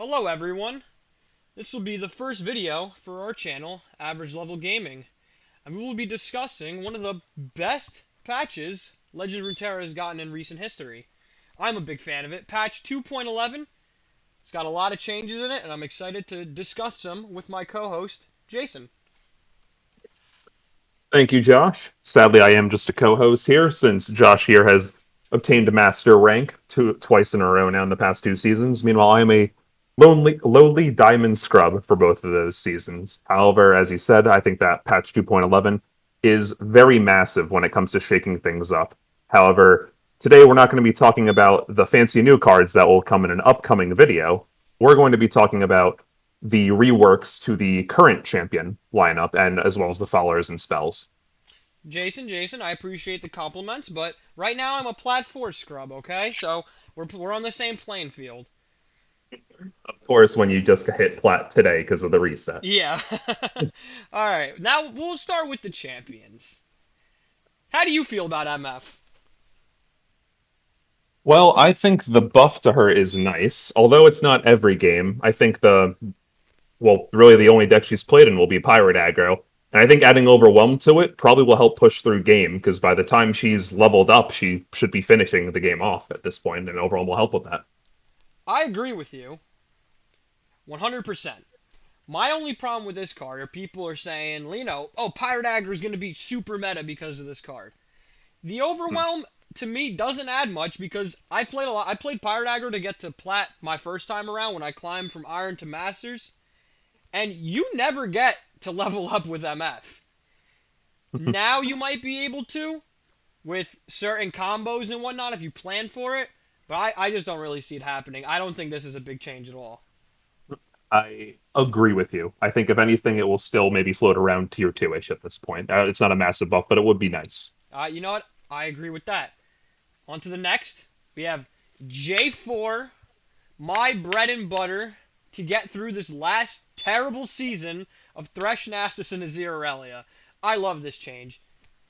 Hello everyone, this will be the first video for our channel, Average Level Gaming, and we will be discussing one of the best patches Legends of Runeterra has gotten in recent history. I'm a big fan of it. Patch 2.11, it's got a lot of changes in it, and I'm excited to discuss them with my co-host, Jason. Thank you, Josh. Sadly, I am just a co-host here, since Josh here has obtained master rank twice in a row now in the past 2 seasons. Meanwhile, I am a lowly diamond scrub for both of those seasons. However, as he said, I think that patch 2.11 is very massive when it comes to shaking things up. However, today we're not going to be talking about the fancy new cards that will come in an upcoming video. We're going to be talking about the reworks to the current champion lineup, and as well as the followers and spells. Jason, I appreciate the compliments, but right now I'm a Plat 4 scrub, okay? So we're on the same playing field. Of course, when you just hit plat today because of the reset. Yeah. Alright, now we'll start with the champions. How do you feel about MF? Well, I think the buff to her is nice, although it's not every game. I think really the only deck she's played in will be Pirate Aggro. And I think adding Overwhelm to it probably will help push through game, because by the time she's leveled up, she should be finishing the game off at this point, and Overwhelm will help with that. I agree with you 100%. My only problem with this card are people are saying, oh, Pirate Aggro is going to be super meta because of this card. The Hmm. Overwhelm, to me, doesn't add much because I played a lot. I played Pirate Aggro to get to Plat my first time around when I climbed from Iron to Masters, and you never get to level up with MF. Now you might be able to with certain combos and whatnot if you plan for it, but I just don't really see it happening. I don't think this is a big change at all. I agree with you. I think if anything, it will still maybe float around tier 2-ish at this point. It's not a massive buff, but it would be nice. You know what? I agree with that. On to the next. We have J4, my bread and butter to get through this last terrible season of Thresh, Nasus, and Azir Irelia. I love this change.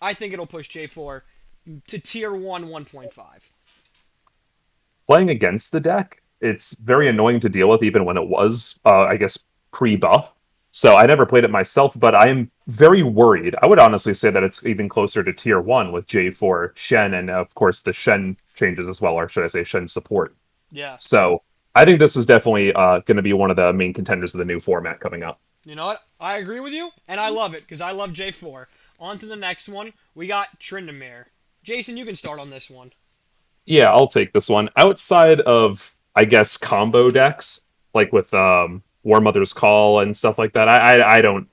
I think it'll push J4 to tier 1 1.5. Playing against the deck, it's very annoying to deal with, even when it was, I guess, pre-buff. So I never played it myself, but I am very worried. I would honestly say that it's even closer to tier 1 with J4, Shen, and of course the Shen changes as well, or should I say Shen support. Yeah. So I think this is definitely going to be one of the main contenders of the new format coming up. You know what? I agree with you, and I love it because I love J4. On to the next one. We got Tryndamere. Jason, you can start on this one. Yeah, I'll take this one. Outside of, I guess, combo decks, like with War Mother's Call and stuff like that, I don't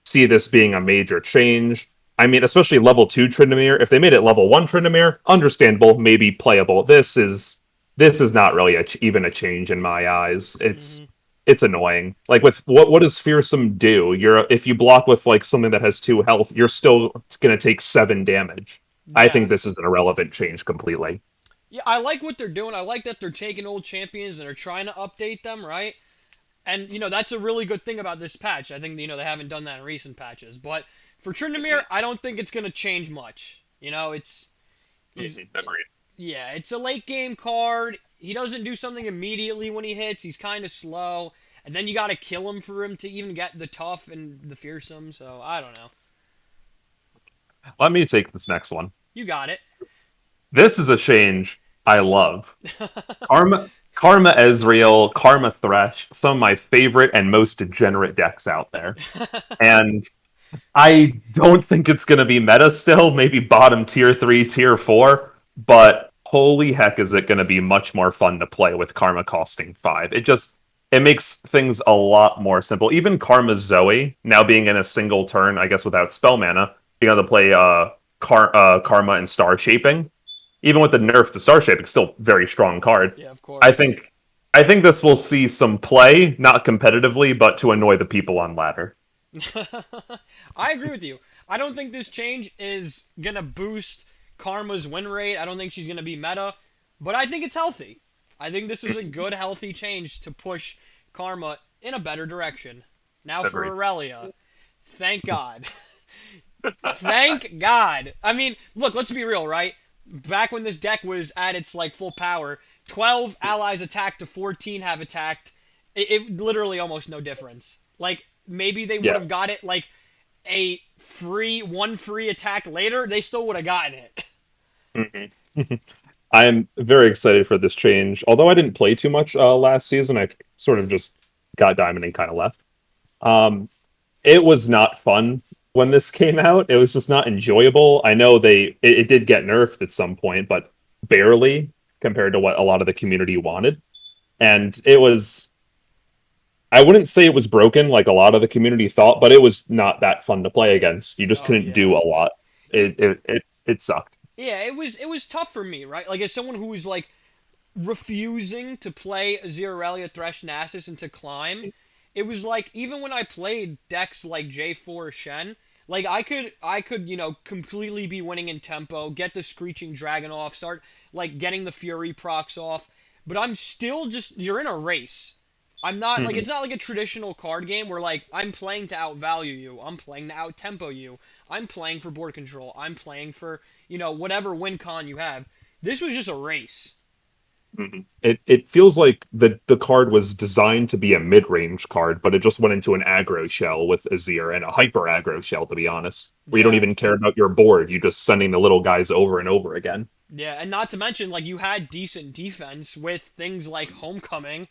see this being a major change. I mean, especially level 2 Tryndamere. If they made it level 1 Tryndamere, understandable, maybe playable. This is not really even a change in my eyes. It's Mm-hmm. it's annoying. Like with what does Fearsome do? If you block with like something that has 2 health, you're still gonna take 7 damage. I Yeah. think this is an irrelevant change completely. Yeah, I like what they're doing. I like that they're taking old champions and are trying to update them, right? And, that's a really good thing about this patch. I think, they haven't done that in recent patches. But for Tryndamere, I don't think it's going to change much. He's, Agreed. yeah, it's a late game card. He doesn't do something immediately when he hits. He's kind of slow. And then you got to kill him for him to even get the tough and the fearsome. So, I don't know. Let me take this next one. You got it. This is a change I love. Karma Ezreal, Karma Thresh, some of my favorite and most degenerate decks out there. And I don't think it's going to be meta still, maybe bottom tier 3, tier 4, but holy heck is it going to be much more fun to play with Karma costing 5. It makes things a lot more simple. Even Karma Zoe, now being in a single turn, I guess without spell mana, being able to play Karma and Star Shaping, even with the nerf to Star Shaping, still very strong card. Yeah, of I course. think I think this will see some play, not competitively, but to annoy the people on ladder. I agree with you. I don't think this change is gonna boost Karma's win rate. I don't think she's gonna be meta, but I think it's healthy. I think this is a good, healthy change to push Karma in a better direction. Now for Agreed. Irelia. Thank God. Thank God. I mean, look, let's be real, right? Back when this deck was at its full power, 12 allies attacked to 14 have attacked. It literally almost no difference. Like maybe they would have Yes. got it like a free attack later, they still would have gotten it. Mhm. I'm very excited for this change. Although I didn't play too much last season, I sort of just got Diamond and kind of left. Um, it was not fun when this came out. It was just not enjoyable. I know it did get nerfed at some point, but barely compared to what a lot of the community wanted. And it was, I wouldn't say it was broken like a lot of the community thought, but it was not that fun to play against. You just Oh couldn't yeah. do a lot. It It sucked. yeah, it was tough for me, right? Like as someone who was like refusing to play Azir, Irelia, Thresh, Nasus, and to climb, it was like even when I played decks like J4 Shen, like I could completely be winning in tempo, get the Screeching Dragon off, start like getting the Fury procs off, but I'm still just you're in a race. I'm not like Mhm. it's not like a traditional card game where like I'm playing to outvalue you, I'm playing to outtempo you, I'm playing for board control, I'm playing for whatever win con you have. This was just a race. Mhm. It feels like the card was designed to be a mid range card, but it just went into an aggro shell with Azir and a hyper aggro shell, to be honest, where you don't Yeah. even care about your board. You're just sending the little guys over and over again. Yeah, and not to mention like you had decent defense with things like Homecoming.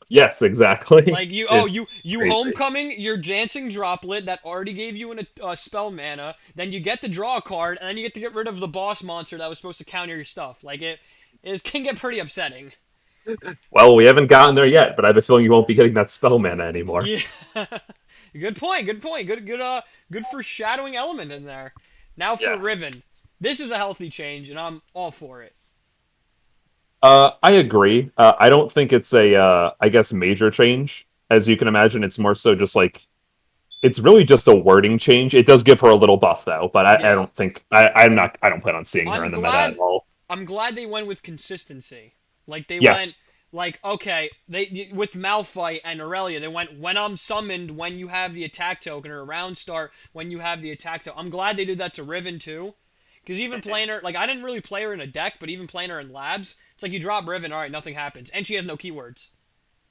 Yes, exactly. Like you oh It's you crazy. Homecoming your Dancing Droplet that already gave you a spell mana, then you get to draw a card and then you get to get rid of the boss monster that was supposed to counter your stuff. Like it can get pretty upsetting. Well, we haven't gotten there yet, but I have a feeling you won't be getting that spell mana anymore. Yeah. Good point. Good point. Good foreshadowing element in there. Now for Yes. Riven. This is a healthy change and I'm all for it. I agree. I don't think it's a, I guess, major change. As you can imagine, it's more so just like it's really just a wording change. It does give her a little buff though, but I Yeah. don't think I'm not. I don't plan on seeing her I'm in the meta at glad all. I'm glad they went with consistency. Like they went Yes, like okay, they with Malphite and Irelia, they went when I'm summoned when you have the attack token or around start when you have the attack token. I'm glad they did that to Riven too. Because even playing her, like I didn't really play her in a deck, but even playing her in labs, it's like you drop Riven, all right, nothing happens, and she has no keywords.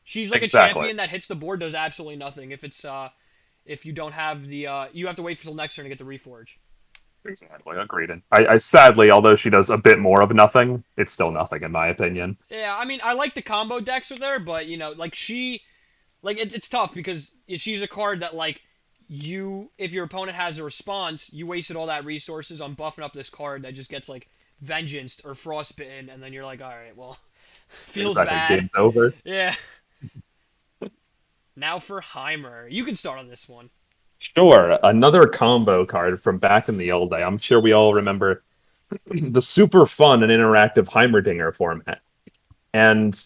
She's like a exactly. champion that hits the board, does absolutely nothing if you don't have the you have to wait till next turn to get the reforge. Exactly. Agreed. And I sadly, although she does a bit more of nothing, it's still nothing in my opinion. Yeah, I mean I like the combo decks with her, but like it's tough because she's a card that like you if your opponent has a response, you wasted all that resources on buffing up this card that just gets like vengeanced or frostbitten, and then you're like, all right, well, feels Exactly. bad. Game's over. Yeah. Now for Heimer, you can start on this one. Sure. Another combo card from back in the old day. I'm sure we all remember the super fun and interactive Heimerdinger format. And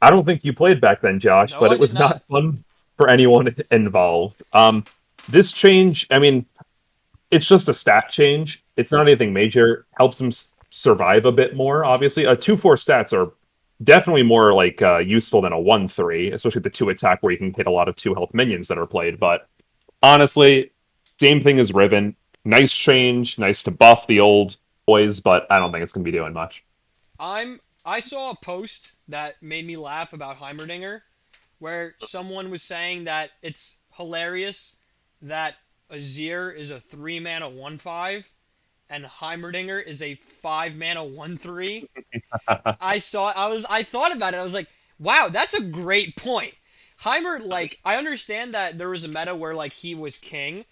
I don't think you played back then, Josh, No, but I it did was not. not fun for anyone involved. This change, I mean, it's just a stat change. It's not anything major. Helps them survive a bit more. Obviously, 2/4 stats are definitely more like useful than a 1/3, especially the 2 attack where you can hit a lot of 2 health minions that are played. But honestly, same thing as Riven. Nice change, nice to buff the old boys, but I don't think it's going to be doing much. I saw a post that made me laugh about Heimerdinger where someone was saying that it's hilarious that Azir is a 3 mana 1/5 and Heimerdinger is a 5 mana 1/3. I thought about it. I was like, wow, that's a great point. Heimer, like, I understand that there was a meta where like he was king,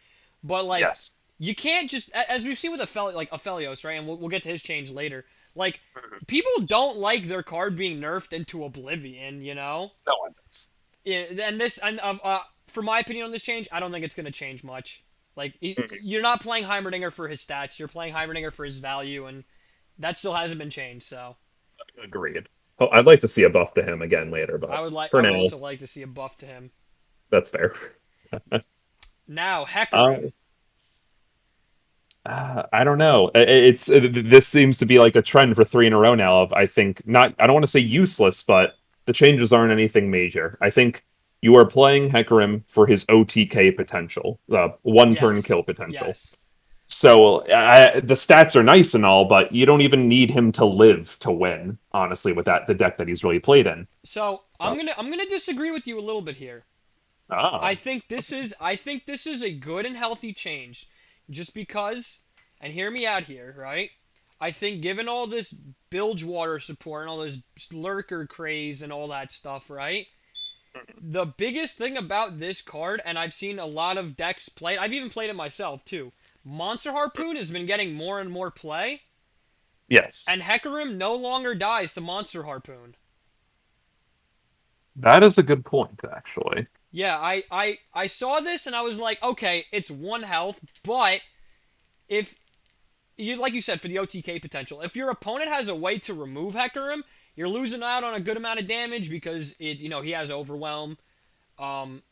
but like Yes. you can't just as we've seen with Aphelios, right? And we'll get to his change later. Like people don't like their card being nerfed into oblivion, you know? No one does. Yeah, and this and for my opinion on this change, I don't think it's gonna change much. Like you're not playing Heimerdinger for his stats, you're playing Heimerdinger for his value, and that still hasn't been changed. So Agreed. Oh, I'd like to see a buff to him again later, but I for would now, also like to see a buff to him. that's fair. Now Uh, Hecarim. I don't know. This seems to be like a trend for three in a row now. Of I think not. I don't want to say useless, but the changes aren't anything major. I think you are playing Hecarim for his OTK potential, one turn Yes, kill potential. yes. So the stats are nice and all, but you don't even need him to live to win. Honestly, with the deck that he's really played in. So So, I'm gonna disagree with you a little bit here. oh, I think this is a good and healthy change, just because, and hear me out here, right? I think given all this Bilgewater support and all this lurker craze and all that stuff, right? The biggest thing about this card, and I've seen a lot of decks play, I've even played it myself too. Monster Harpoon has been getting more and more play, yes, and Hecarim no longer dies to Monster Harpoon. that is a good point, actually. Yeah, I saw this and I was like, okay, it's one health, but if you like you said for the OTK potential, if your opponent has a way to remove Hecarim, you're losing out on a good amount of damage because he has overwhelm.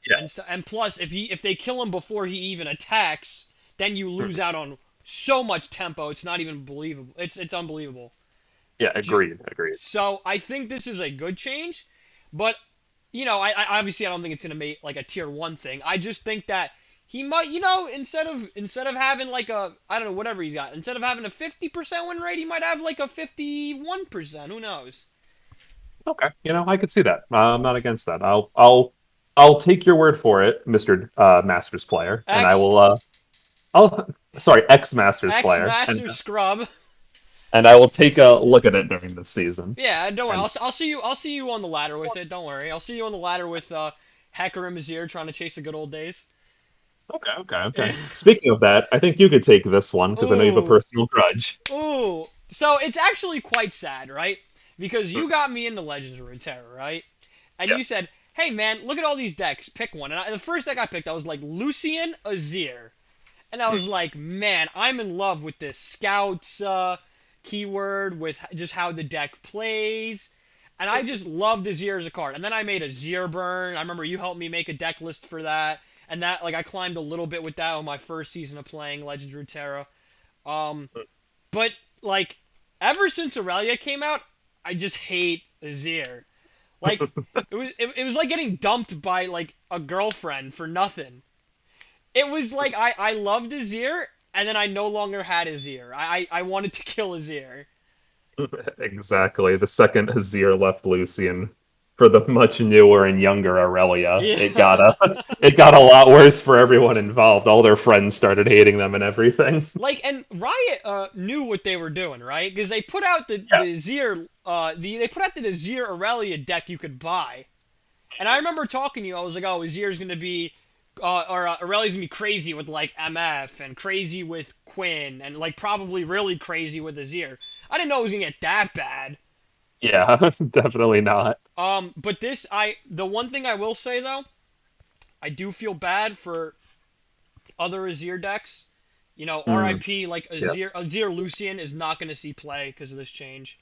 Yeah, And plus if they kill him before he even attacks, then you lose out on so much tempo. It's not even believable. It's unbelievable. yeah, agreed, agreed. So I think this is a good change, but I obviously I don't think it's gonna make like a tier 1 thing. I just think that he might, instead of having like a I don't know whatever he's got, instead of having a 50% win rate, he might have like a 51%. Who knows? Okay, I could see that. I'm not against that. I'll take your word for it, Mister Masters player, and I X will. I'll sorry, ex Masters X player, Master Scrub. and I will take a look at it during this season. Yeah, don't worry. And I'll see you. I'll see you on the ladder with it. Don't worry. I'll see you on the ladder with Hecarim Azir trying to chase the good old days. okay, okay, okay. Speaking of that, I think you could take this one because I know you have a Ooh, personal grudge. ooh. So it's actually quite sad, right? Because you got me into Legends of Runeterra, right? And you Yes. said, "Hey man, look at all these decks. Pick one." And the first deck I picked, I was like Lucian Azir, and I was like, "Man, I'm in love with this Scouts keyword, with just how the deck plays." And I just loved Azir as a card. And then I made a Azir burn. I remember you helped me make a deck list for that. And that, like, I climbed a little bit with that on my first season of playing Legends of Runeterra. Um, but like ever since Irelia came out, I just hate Azir. Like it was like getting dumped by like a girlfriend for nothing. It was like I loved Azir and then I no longer had Azir. I wanted to kill Azir. Exactly. The second Hazir left Lucian for the much newer and younger Aurelia, Yeah. it got a lot worse for everyone involved. All their friends started hating them and everything. Like, and Riot knew what they were doing, right? Because they put out Yeah. they put out the Azir Aurelia deck you could buy. And I remember talking to you, I was like, oh, Azir's gonna be, Aurelia's gonna be crazy with like MF and crazy with Quinn and like probably really crazy with Azir. I didn't know it was gonna get that bad. Yeah, definitely not. But the one thing I will say though, I do feel bad for other Azir decks. Mm, RIP, like yes, Azir Lucian is not gonna see play because of this change.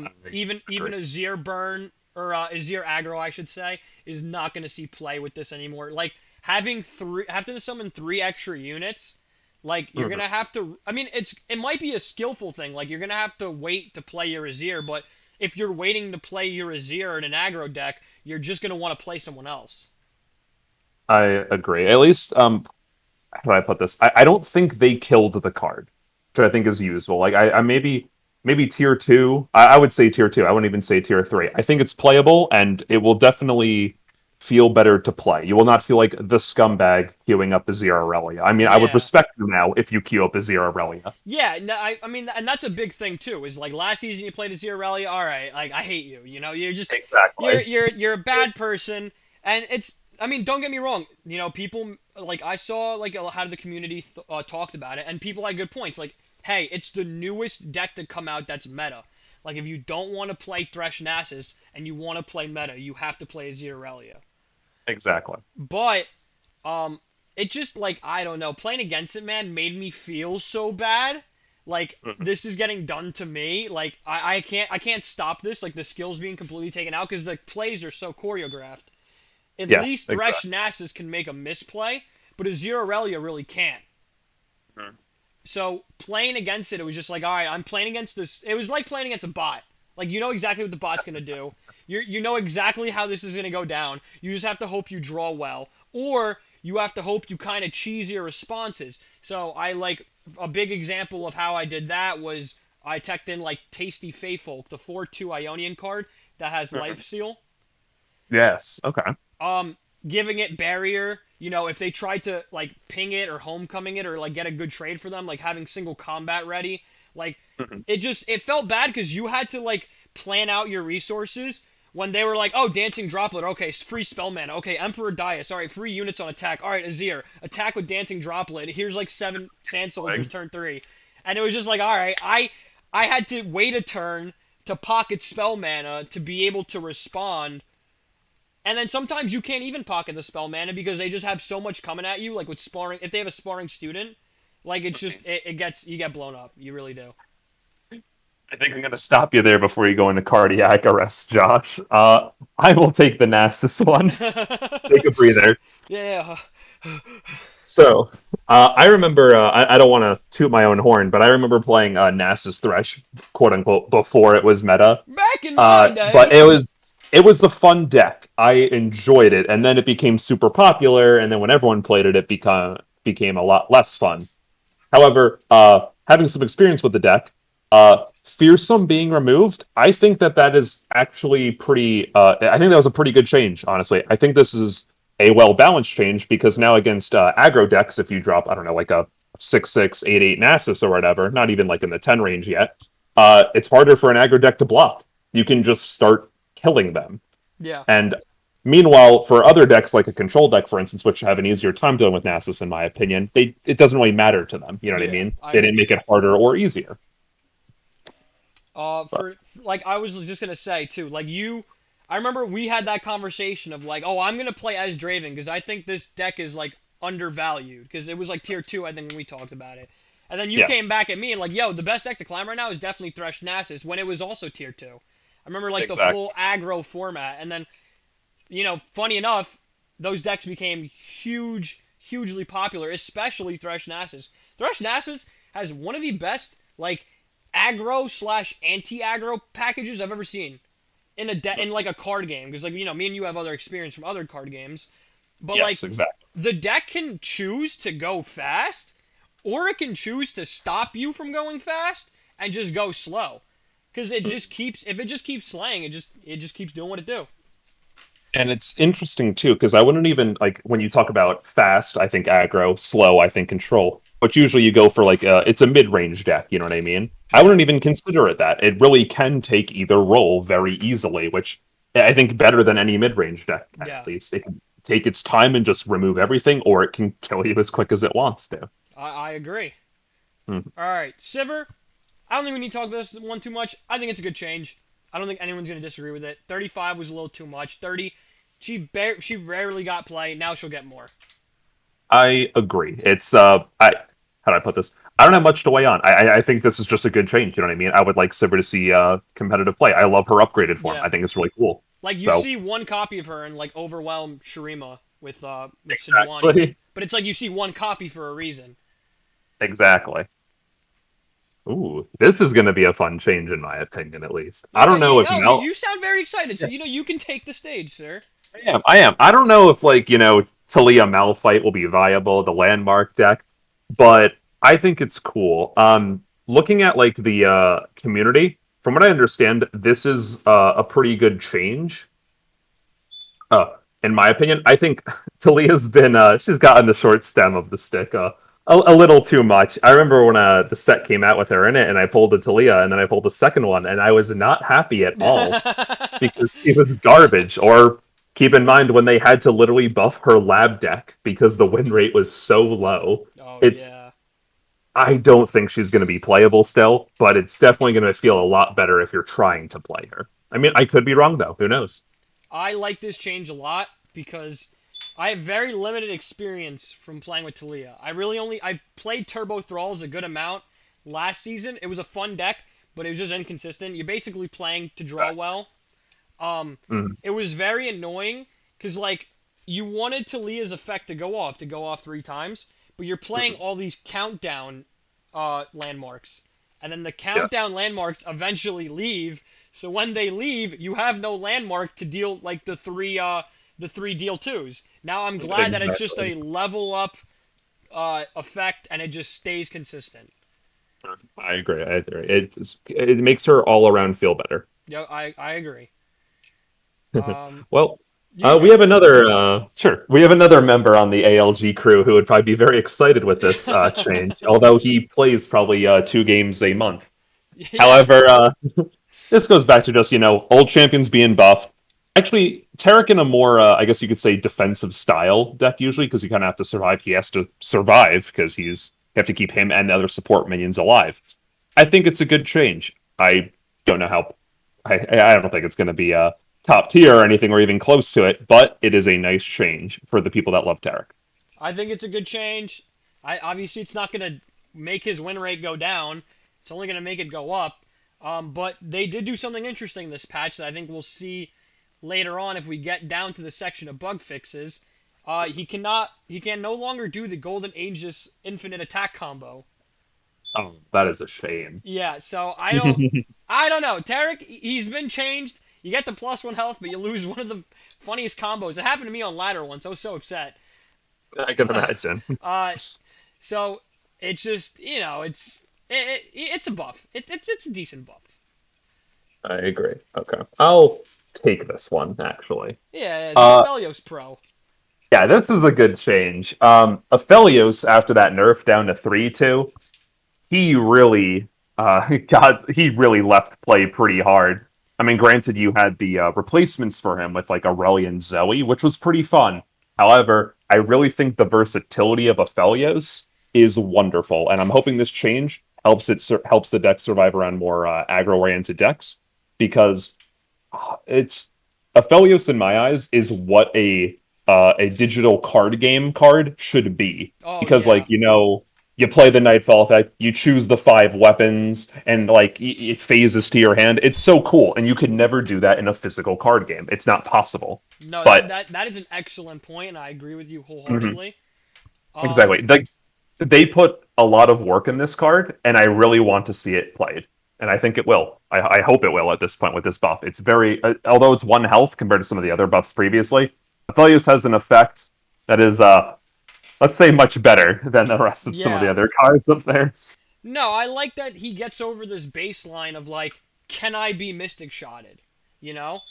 I Even agree. Azir Burn or Azir Aggro, I should say, is not going to see play with this anymore. Like having to summon 3 extra units, like you're Mhm. gonna have to. I mean, it might be a skillful thing. Like you're gonna have to wait to play your Azir, but if you're waiting to play your Azir in an aggro deck, you're just gonna want to play someone else. I agree. At least, how do I put this? I don't think they killed the card, which I think is useful. Like I maybe tier two. I would say tier two. I wouldn't even say tier three. I think it's playable and it will definitely feel better to play. You will not feel like the scumbag queuing up a Zero Aurelia. I mean, I would Yeah. respect you now if you queue up a Zero Aurelia. Yeah, no, I mean, and that's a big thing too. Is like last season you played as Irelia, all right, like I hate you. Exactly. You're a bad person, and it's. I mean, don't get me wrong. People like I saw like how the community talked about it, and people had good points. Like, hey, it's the newest deck to come out that's meta. Like, if you don't want to play Thresh Nasus and you want to play meta, you have to play as Irelia. Exactly. But um, it just like I don't know, playing against it, man, made me feel so bad. Like Mhm. this is getting done to me. Like I can't stop this. Like the skills being completely taken out because the plays are so choreographed. At Yes, least Thresh exactly. Nasus can make a misplay, but a Zero Aurelia really can't. Mhm. So playing against it, it was just like, all right, I'm playing against this. It was like playing against a bot. Like you know exactly what the bot's gonna do. You know exactly how this is gonna go down. You just have to hope you draw well, or you have to hope you kind of cheese your responses. So I like a big example of how I did that was I teched in like Tasty Faithful, the 4/2 Ionian card that has Mhm. Life Seal. Yes. Okay. Um, Giving it barrier. You know, if they tried to like ping it or homecoming it or like get a good trade for them, like having single combat ready, like Mhm. it felt bad because you had to like plan out your resources when they were like, oh, Dancing Droplet, okay, free spell mana, okay, Emperor Dais, all right, free units on attack, all right, Azir, attack with Dancing Droplet. Here's like 7 Sand Soldiers Like, turn 3, and it was just like, all right, I had to wait a turn to pocket spell mana to be able to respond, and then sometimes you can't even pocket the spell mana because they just have so much coming at you. Like with sparring, if they have a sparring student, like it's just it gets you get blown up. You really do. I think I'm going to stop you there before you go into cardiac arrest, Josh. I will take the Nasus one. Take a breather. Yeah. So, I remember, I don't want to toot my own horn, but I remember playing Nasus Thresh, quote unquote, before it was meta. Back in my But day. it was the fun deck. I enjoyed it, and then it became super popular, and then when everyone played it, it became a lot less fun. However, having some experience with the deck, Fearsome being removed, I think that is actually pretty. I think that was a pretty good change, honestly. I think this is a well balanced change because now against aggro decks, if you drop, I don't know, like a 6/6, 8/8 Nasus or whatever, not even like in the 10 range yet, it's harder for an aggro deck to block. You can just start killing them. Yeah. And meanwhile, for other decks like a control deck, for instance, which have an easier time dealing with Nasus, in my opinion, it doesn't really matter to them. You know what I Yeah. mean? I They didn't agree. make it harder or easier. But For like I was just gonna say too, like I remember we had that conversation of like, oh, I'm gonna play as Draven because I think this deck is like undervalued because it was like tier 2 I think when we talked about it, and then you yeah, came back at me and like, yo, the best deck to climb right now is definitely Thresh Nasus when it was also tier 2. I remember like the full exactly. aggro format, and then funny enough, those decks became hugely popular, especially Thresh Nasus. Thresh Nasus has one of the best like aggro slash anti aggro packages I've ever seen in like a card game because like me and you have other experience from other card games, but like Yes, exactly. the deck can choose to go fast or it can choose to stop you from going fast and just go slow because it just keeps if it just keeps slaying it just keeps doing what it do. And it's interesting too, because I wouldn't even like when you talk about fast, I think aggro, slow, I think control. But usually you go for like it's a mid-range deck, you know what I mean? I Yeah. wouldn't even consider it that. It really can take either role very easily, which I think better than any mid-range deck can at Yeah. least. It can take its time and just remove everything, or it can kill you as quick as it wants to. I agree. Hmm. All right, Sivir. I don't think we need to talk about this one too much. I think it's a good change. I don't think anyone's going to disagree with it. 35 was a little too much. 30, she rarely got play. Now she'll get more. I agree. It's I how do I put this? I don't have much to weigh on. I think this is just a good change. You know what I mean? I would like Sivir to see competitive play. I love her upgraded form. Yeah. I think it's really cool. Like you So see one copy of her and like overwhelm Shurima with Sejuani. exactly, But it's like you see one copy for a reason. exactly. Ooh, this is going to be a fun change in my opinion, at least. I don't Okay, know if oh, Mel. you sound very excited, so Yeah, you can take the stage, sir. I am. I am. I don't know if Taliyah Malphite will be viable, the landmark deck, but I think it's cool. Looking at like the community, from what I understand, this is a pretty good change. In my opinion, I think Talia's been she's gotten the short stem of the stick a little too much. I remember when the set came out with her in it, and I pulled the Talia, and then I pulled the second one, and I was not happy at all because she was garbage. Or keep in mind when they had to literally buff her lab deck because the win rate was so low. Oh It's yeah. I don't think she's going to be playable still, but it's definitely going to feel a lot better if you're trying to play her. I mean, I could be wrong though. Who knows? I like this change a lot because I have very limited experience from playing with Taliyah. I played Turbo Thralls a good amount last season. It was a fun deck, but it was just inconsistent. You're basically playing to draw well. Um, Mhm. it was very annoying because like you wanted Taliyah's effect to go off 3 times, but you're playing Mhm. all these countdown landmarks, and then the Yeah, countdown landmarks eventually leave. So when they leave, you have no landmark to deal like the three deal twos. Now I'm glad that it's just exactly. a level up effect, and it just stays consistent. I agree. I agree. It makes her all around feel better. Yeah, I agree. Um, Well, you can we go. have another sure. We have another member on the ALG crew who would probably be very excited with this change, although he plays probably 2 games a month. Yeah. However, this goes back to just, old champions being buffed. Actually, Taric in a more, I guess you could say, defensive style deck usually, because you kind of have to survive. He has to survive because you have to keep him and the other support minions alive. I think it's a good change. I don't know how. I don't think it's going to be top tier or anything or even close to it, but it is a nice change for the people that love Taric. I think it's a good change. I obviously it's not gonna make his win rate go down. It's only gonna make it go up. But they did do something interesting this patch that I think we'll see later on if we get down to the section of bug fixes. He can no longer do the Golden Aegis infinite attack combo. Oh, that is a shame. Yeah, so I don't know. Tarek, he's been changed. You get the +1 health, but you lose one of the funniest combos. It happened to me on ladder once. I was so upset. I can imagine. Uh, so it's just it's a buff. It's a decent buff. I agree. Okay. I'll take this one, actually. Yeah, the Uh, Aphelios Pro. yeah, this is a good change. Aphelios, after that nerf down to 3-2, he really he really left play pretty hard. I mean, granted, you had the replacements for him with like Irelia and Zoe, which was pretty fun. However, I really think the versatility of Aphelios is wonderful, and I'm hoping this change helps the deck survive around more aggro-oriented decks because it's Aphelios in my eyes is what a digital card game card should be Oh because yeah. you play the Nightfall effect, you choose the 5 weapons, and like it phases to your hand. It's so cool, and you could never do that in a physical card game. It's not possible. No, that But that that is an excellent point, and I agree with you mhm, wholeheartedly. Um, exactly, they put a lot of work in this card, and I really want to see it played. And I think it will. I hope it will at this point with this buff. It's very, although it's 1 health compared to some of the other buffs previously, Aphelios has an effect that is, let's say, much better than the rest of some of the yeah. other cards up there. No, I like that he gets over this baseline of like, can I be Mystic Shotted? You know,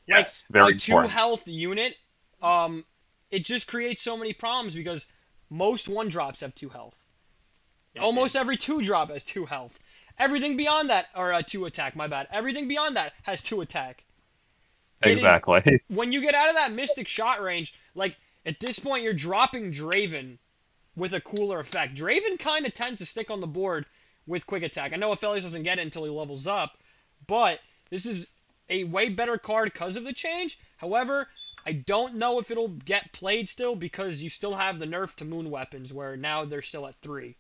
like Yes, a very two important. health unit. Um, it just creates so many problems because most one drops have 2 health. Mhm. Almost every 2 drop has 2 health. Everything beyond that, or 2 attack. My bad. Everything beyond that has 2 attack. It is Exactly. when you get out of that Mystic Shot range. Like at this point, you're dropping Draven with a cooler effect. Draven kind of tends to stick on the board with quick attack. I know Aphelios doesn't get it until he levels up, but this is a way better card because of the change. However, I don't know if it'll get played still because you still have the nerf to moon weapons where now they're still at 3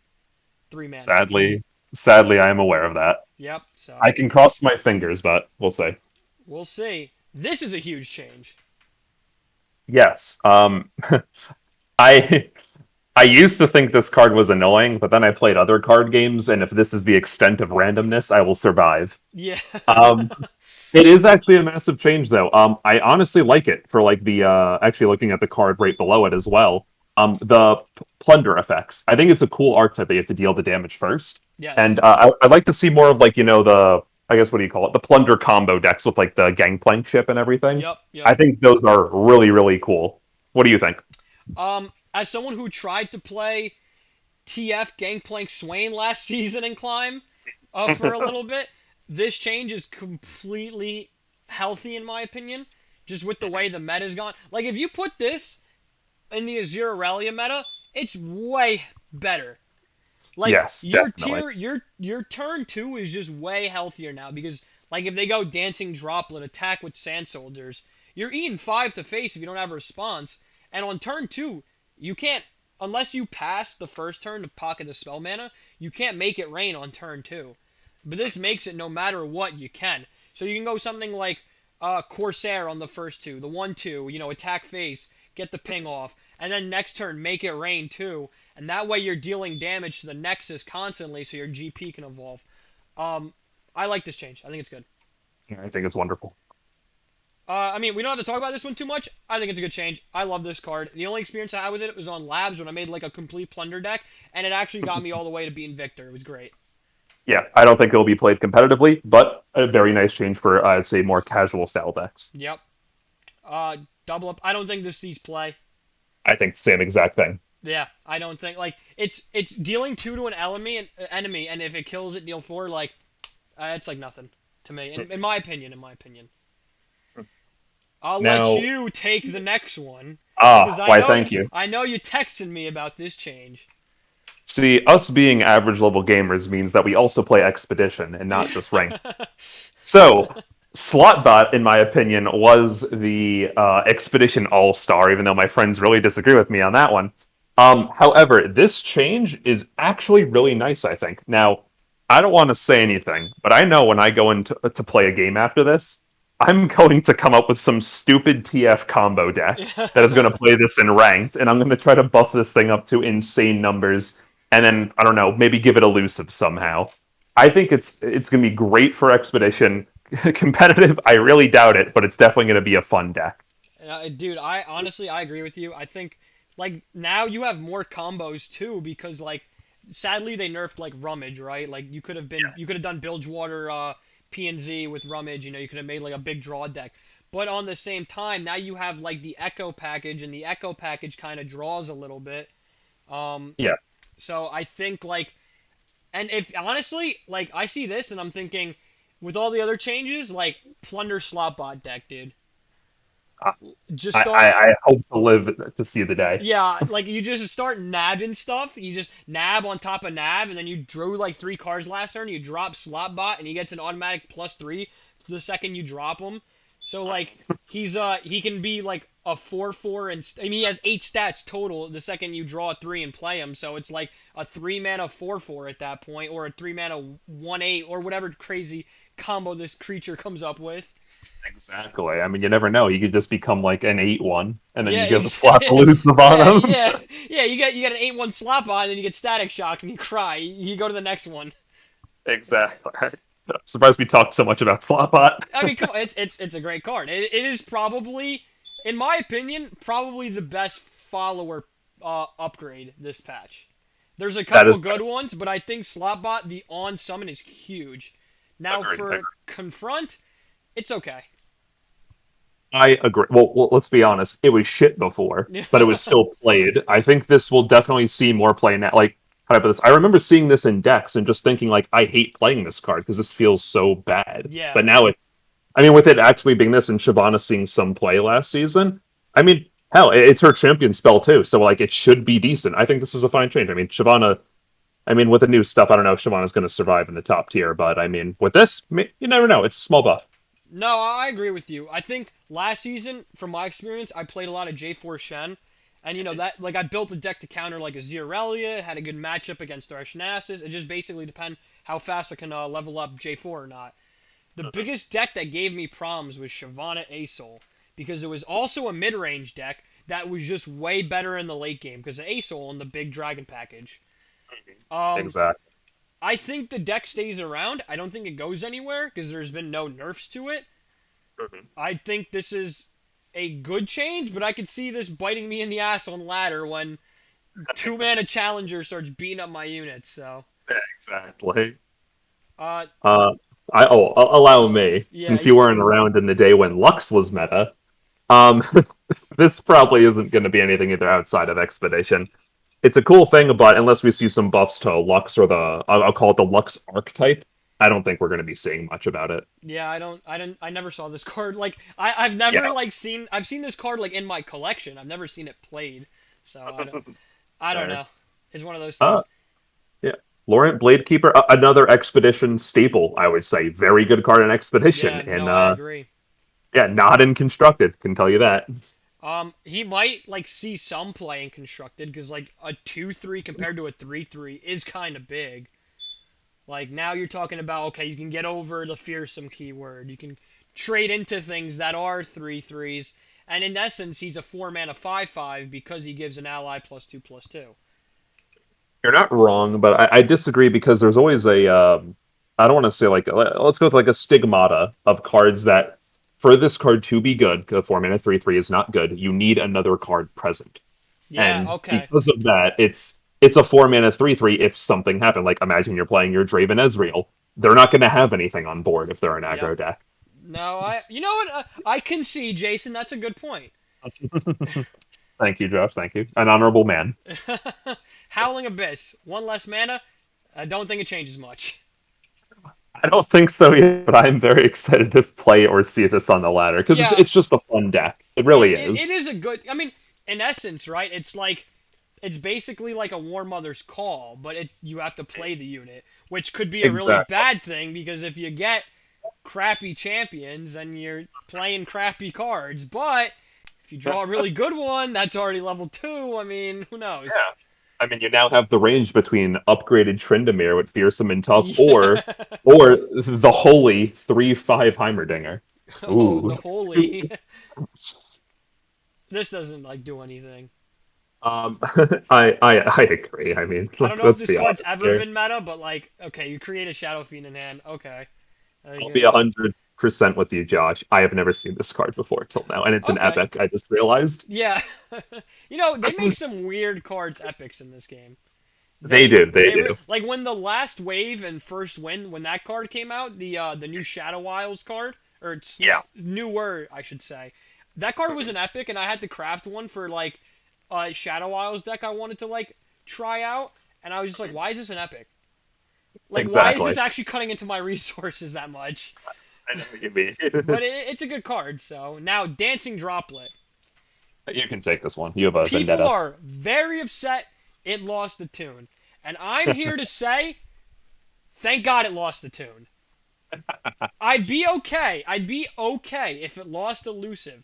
mana. Sadly, I am aware of that. Yep, I so can cross my fingers, but we'll see. we'll see. This is a huge change. Yes. I I used to think this card was annoying, but then I played other card games, and if this is the extent of randomness, I will survive. Yeah. Um, it is actually a massive change, though. I honestly like it for like the actually looking at the card right below it as well. The plunder effects. I think it's a cool archetype that you have to deal the damage first, Yes. and I'd like to see more of like the I guess what do you call it the plunder combo decks with like the gangplank chip and everything. Yep, yep. I think those are really cool. What do you think? As someone who tried to play TF Gangplank Swain last season in Climb for a little bit. This change is completely healthy in my opinion, just with the way the meta's gone. Like if you put this in the Azir Irelia meta, it's way better. Like Yes, your definitely. tier, your turn 2 is just way healthier now because like if they go dancing droplet attack with sand soldiers, you're eating 5 to face if you don't have a response, and on turn 2 you can't unless you pass the first turn to pocket the spell mana, you can't make it rain on turn 2. But this makes it no matter what you can. So you can go something like Corsair on the first 2, the 1/2, attack face, get the ping off, and then next turn make it rain too, and that way you're dealing damage to the Nexus constantly, so your GP can evolve. Um, I like this change. I think it's good. Yeah, I think it's wonderful. I mean, we don't have to talk about this one too much. I think it's a good change. I love this card. The only experience I had with it was on Labs when I made like a complete plunder deck, and it actually got me all the way to beating Victor. It was great. Yeah, I don't think it'll be played competitively, but a very nice change for I'd say more casual style decks. Yep. Uh, Double up. I don't think this sees play. I think same exact thing. Yeah, I don't think like it's dealing 2 to an enemy, and if it kills it, deal 4. Like, it's like nothing to me, in my opinion. In my opinion. I'll let Now, you take the next one because why? Thank you. I know you texted me about this change. See, us being average level gamers means that we also play Expedition and not just ranked. So, Slotbot, in my opinion, was the Expedition All Star, even though my friends really disagree with me on that one. However, this change is actually really nice, I think. Now, I don't want to say anything, but I know when I go into to play a game after this, I'm going to come up with some stupid TF combo deck that is going to play this in ranked, and I'm going to try to buff this thing up to insane numbers, and then, I don't know, maybe give it elusive somehow. I think it's going to be great for Expedition. Competitive, I really doubt it, but it's definitely going to be a fun deck. Dude, I honestly I agree with you. I think like now you have more combos too because like sadly they nerfed like Rummage, right? Like you could have done Bilgewater PNZ with Rummage, you could have made like a big draw deck. But on the same time, now you have like the Echo package and the Echo package kind of draws a little bit. Um Yeah. so I think like and if honestly, like I see this and I'm thinking with all the other changes, like Plunder Slotbot deck, dude. Uh, Just I, start. I, I hope to live to see the day. Yeah, like you just start nabbing stuff. You just nab on top of nab, and then you drew like 3 cards last turn. You drop Slotbot, and he gets an automatic +3 the second you drop him. So like he can be like a 4/4, and I mean he has 8 stats total the second you draw a 3 and play him. So it's like a 3 mana 4/4 at that point, or a 3 mana 1/8, or whatever crazy combo this creature comes up with. Exactly. I mean, you never know. You could just become like an 8-1, and then Yeah, you give a slap elusive yeah, on him. yeah, yeah. You get an 8/1 slap on, and then you get Static Shock, and you cry. You go to the next one. Exactly. I'm surprised we talked so much about Slotbot. I mean, come on, it's a great card. It is probably, in my opinion, probably the best follower upgrade this patch. There's a That couple is good ones, but I think Slotbot the on summon is huge. Now agreed. for confront, it's okay. I agree. Well, let's be honest. It was shit before, but it was still played. I think this will definitely see more play now. Like, how do I put this? I remember seeing this in decks and just thinking, like, I hate playing this card because this feels so bad. Yeah. But now it's, I mean, with it actually being this and Shyvana seeing some play last season, I mean, hell, it's her champion spell too. So, like, it should be decent. I think this is a fine change. I mean, Shyvana, I mean, with the new stuff, I don't know if Shyvana's going to survive in the top tier, but I mean, with this, you never know. It's a small buff. No, I agree with you. I think last season, from my experience, I played a lot of J4 Shen, and that like I built a deck to counter like a Irelia, had a good matchup against Thresh Nasus. It just basically depend how fast I can level up J4 or not. The biggest deck that gave me problems was Shyvana Asol because it was also a mid-range deck that was just way better in the late game because of Asol and the big dragon package. Um, Exactly. I think the deck stays around. I don't think it goes anywhere because there's been no nerfs to it. I think this is a good change, but I could see this biting me in the ass on ladder when 2 mana challenger starts beating up my units. So, Exactly. uh, Uh, allow me, yeah, since you weren't around in the day when Lux was meta. Um, this probably isn't going to be anything either outside of Expedition. It's a cool thing, but unless we see some buffs to Lux or I'll call it the Lux archetype, I don't think we're going to be seeing much about it. yeah, I never saw this card. Like, I've never Yeah. I've seen this card like in my collection. I've never seen it played. So I don't know. It's one of those things. Uh, yeah. Laurent Bladekeeper, another Expedition staple, I would say. Very good card in Expedition, Yeah, and no, I agree. yeah, not in Constructed, can tell you that. He might like see some play in constructed because like a 2/3 compared to a 3/3 is kind of big. Like now you're talking about okay, you can get over the fearsome keyword. You can trade into things that are 3/3s, and in essence, he's a 4 mana 5/5 because he gives an ally +2/2. You're not wrong, but I disagree because there's always a I don't want to say like let's go with like a stigmata of cards that for this card to be good, the 4 mana 3/3 is not good. You need another card present, Yeah, and okay. because of that, it's a 4 mana 3/3. If something happened, like imagine you're playing your Draven Ezreal, they're not going to have anything on board if they're an Yep. aggro deck. No, you know what? I can see, Jason. That's a good point. Thank you, Josh. Thank you. An honorable man. Howling Abyss, one less mana. I don't think it changes much. I don't think so yet, but I'm very excited to play or see this on the ladder because Yeah, it's just a fun deck. It really it is. is a good. I mean, in essence, right? It's basically like a War Mother's Call, but you have to play the unit, which could be a really Exactly. bad thing because if you get crappy champions, then you're playing crappy cards. But if you draw a really good one, that's already level 2. I mean, who knows? Yeah. I mean, you now have the range between upgraded Tryndamere with Fearsome and Tough, Yeah. or the holy 3/5 Heimerdinger. Oh, the Ooh. holy. This doesn't like do anything. Um, I agree. I mean, I don't know if let's this be card's honest ever here. been meta, but like, okay, you create a Shadow Fiend in hand. Okay. I'll be 100% with you, Josh. I have never seen this card before till now, and it's an Okay. epic. I just realized Yeah. They make some weird cards epics in this game. they They do. They do. like when the last wave and first wind when that card came out, the new Shadow Isles card or it's Yeah. newer, I should say. That card was an epic and I had to craft one for like a Shadow Isles deck I wanted to like try out and I was just like, why is this an epic? Like why is Exactly. this actually cutting into my resources that much? I know what you mean. But it's a good card, so now Dancing Droplet. You can take this one. You have a People vendetta. are very upset it lost the tune. And I'm here to say, thank God it lost the tune. I'd be okay. I'd be okay if it lost elusive.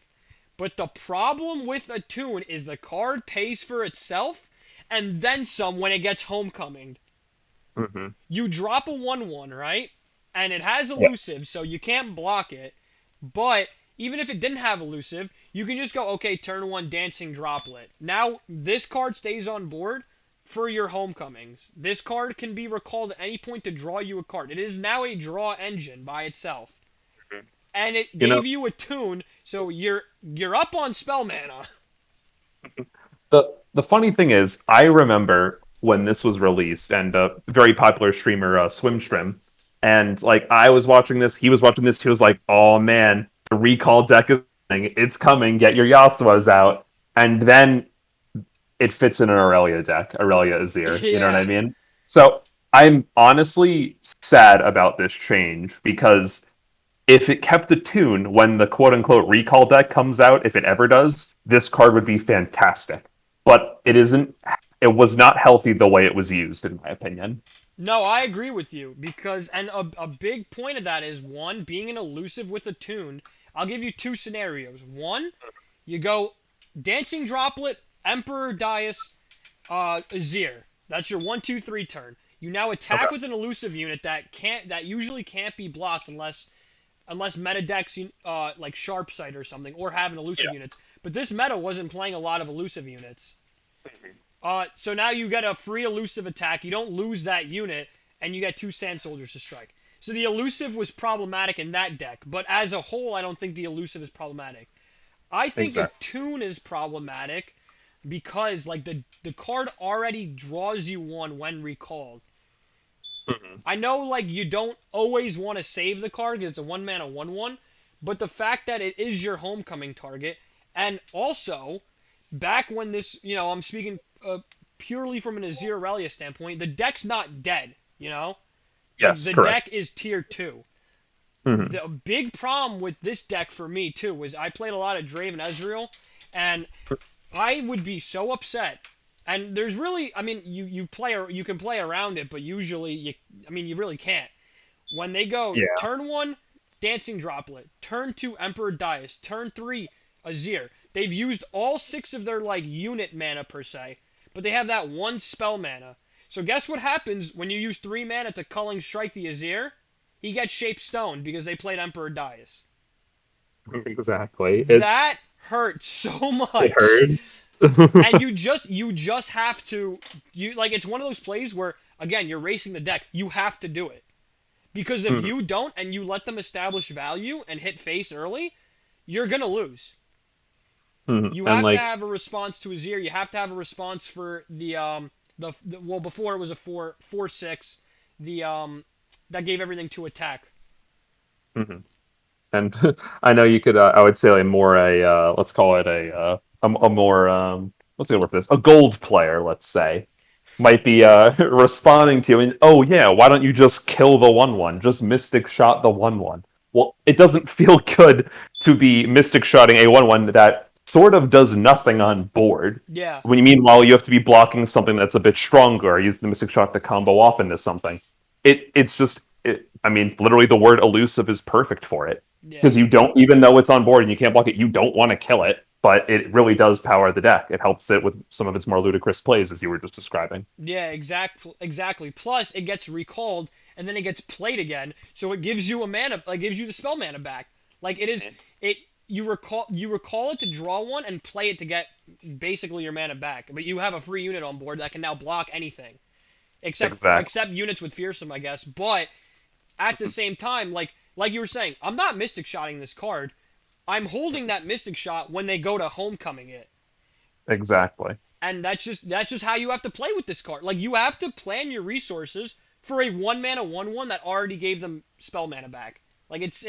But the problem with a tune is the card pays for itself and then some when it gets homecoming. Hmm. You drop a 1/1, right? And it has Yeah. elusive, so you can't block it. But even if it didn't have elusive, you can just go, okay, turn 1 Dancing Droplet. Now, this card stays on board for your homecomings. This card can be recalled at any point to draw you a card. It is now a draw engine by itself. And it You know, gave you a tune, so you're up on spell mana. the funny thing is, I remember when this was released, and a very popular streamer, Swimstream, and like I was watching this, he was watching this. He was like, "Oh man, the recall deck is coming. It's coming. Get your Yasuos out." And then it fits in an Irelia deck, Irelia Azir. You know what Yeah. I mean? So I'm honestly sad about this change because if it kept a tune when the quote unquote recall deck comes out, if it ever does, this card would be fantastic. But it isn't. It was not healthy the way it was used, in my opinion. No, I agree with you because and a big point of that is one being an elusive with a tune. I'll give you two scenarios. One, you go Dancing Droplet, Emperor Dais, Azir. That's your 1, 2, 3 turn. You now Okay. attack with an elusive unit that usually can't be blocked unless meta decks like Sharpsight or something or have an elusive Yeah. unit. But this meta wasn't playing a lot of elusive units. So now you get a free elusive attack. You don't lose that unit, and you get 2 Sand Soldiers to strike. So the elusive was problematic in that deck, but as a whole, I don't think the elusive is problematic. I think a Exactly. tune is problematic because like the card already draws you one when recalled. Mhm. I know like you don't always want to save the card because it's a 1 mana 1/1, but the fact that it is your homecoming target, and also back when this, I'm speaking purely from an Azir Aurelia standpoint, the deck's not dead, Like, Yes, the correct. deck is tier 2. Hmm. The big problem with this deck for me, too, was I played a lot of Draven Ezreal, and I would be so upset. And there's really, I mean, you can play around it, but usually you really can't. When they go Yeah. turn 1, Dancing Droplet, turn 2, Emperor Dais, turn 3, Azir. They've used all 6 of their like unit mana per se, but they have that one spell mana. So guess what happens when you use 3 mana to Culling Strike the Azir? He gets Shaped Stone because they played Emperor Dais. Exactly. That hurts so It much. hurts. And you just have to like it's one of those plays where again you're racing the deck. You have to do it. Because if Mhm. you don't and you let them establish value and hit face early, you're gonna lose. Mhm. You And have to like, have a response to Azir. You have to have a response for the well before it was a 4-6, the that gave everything to attack. mhm. And I know you could. I would say like more a let's call it a more what's the word for this? A gold player, let's say, might be responding to you and oh yeah, why don't you just kill the 1/1? Just Mystic Shot the 1/1. Well, it doesn't feel good to be Mystic Shotting a 1/1 that sort of does nothing on board. Yeah, When you meanwhile you have to be blocking something that's a bit stronger, or use the Mystic Shot to combo off into something. It's just I mean, literally the word elusive is perfect for it yeah, because you don't, even though it's on board and you can't block it, you don't want to kill it, but it really does power the deck. It helps it with some of its more ludicrous plays, as you were just describing. yeah, exactly. Plus, it gets recalled and then it gets played again, so it gives you a mana, like gives you the spell mana back. Like it is, it you recall it to draw one and play it to get basically your mana back. But you have a free unit on board that can now block anything Exactly. except units with fearsome, I guess. But at the same time, like you were saying, I'm not mystic shotting this card. I'm holding that mystic shot when they go to homecoming it. Exactly. And that's just how you have to play with this card. Like you have to plan your resources for a 1 mana 1/1 that already gave them spell mana back. Like this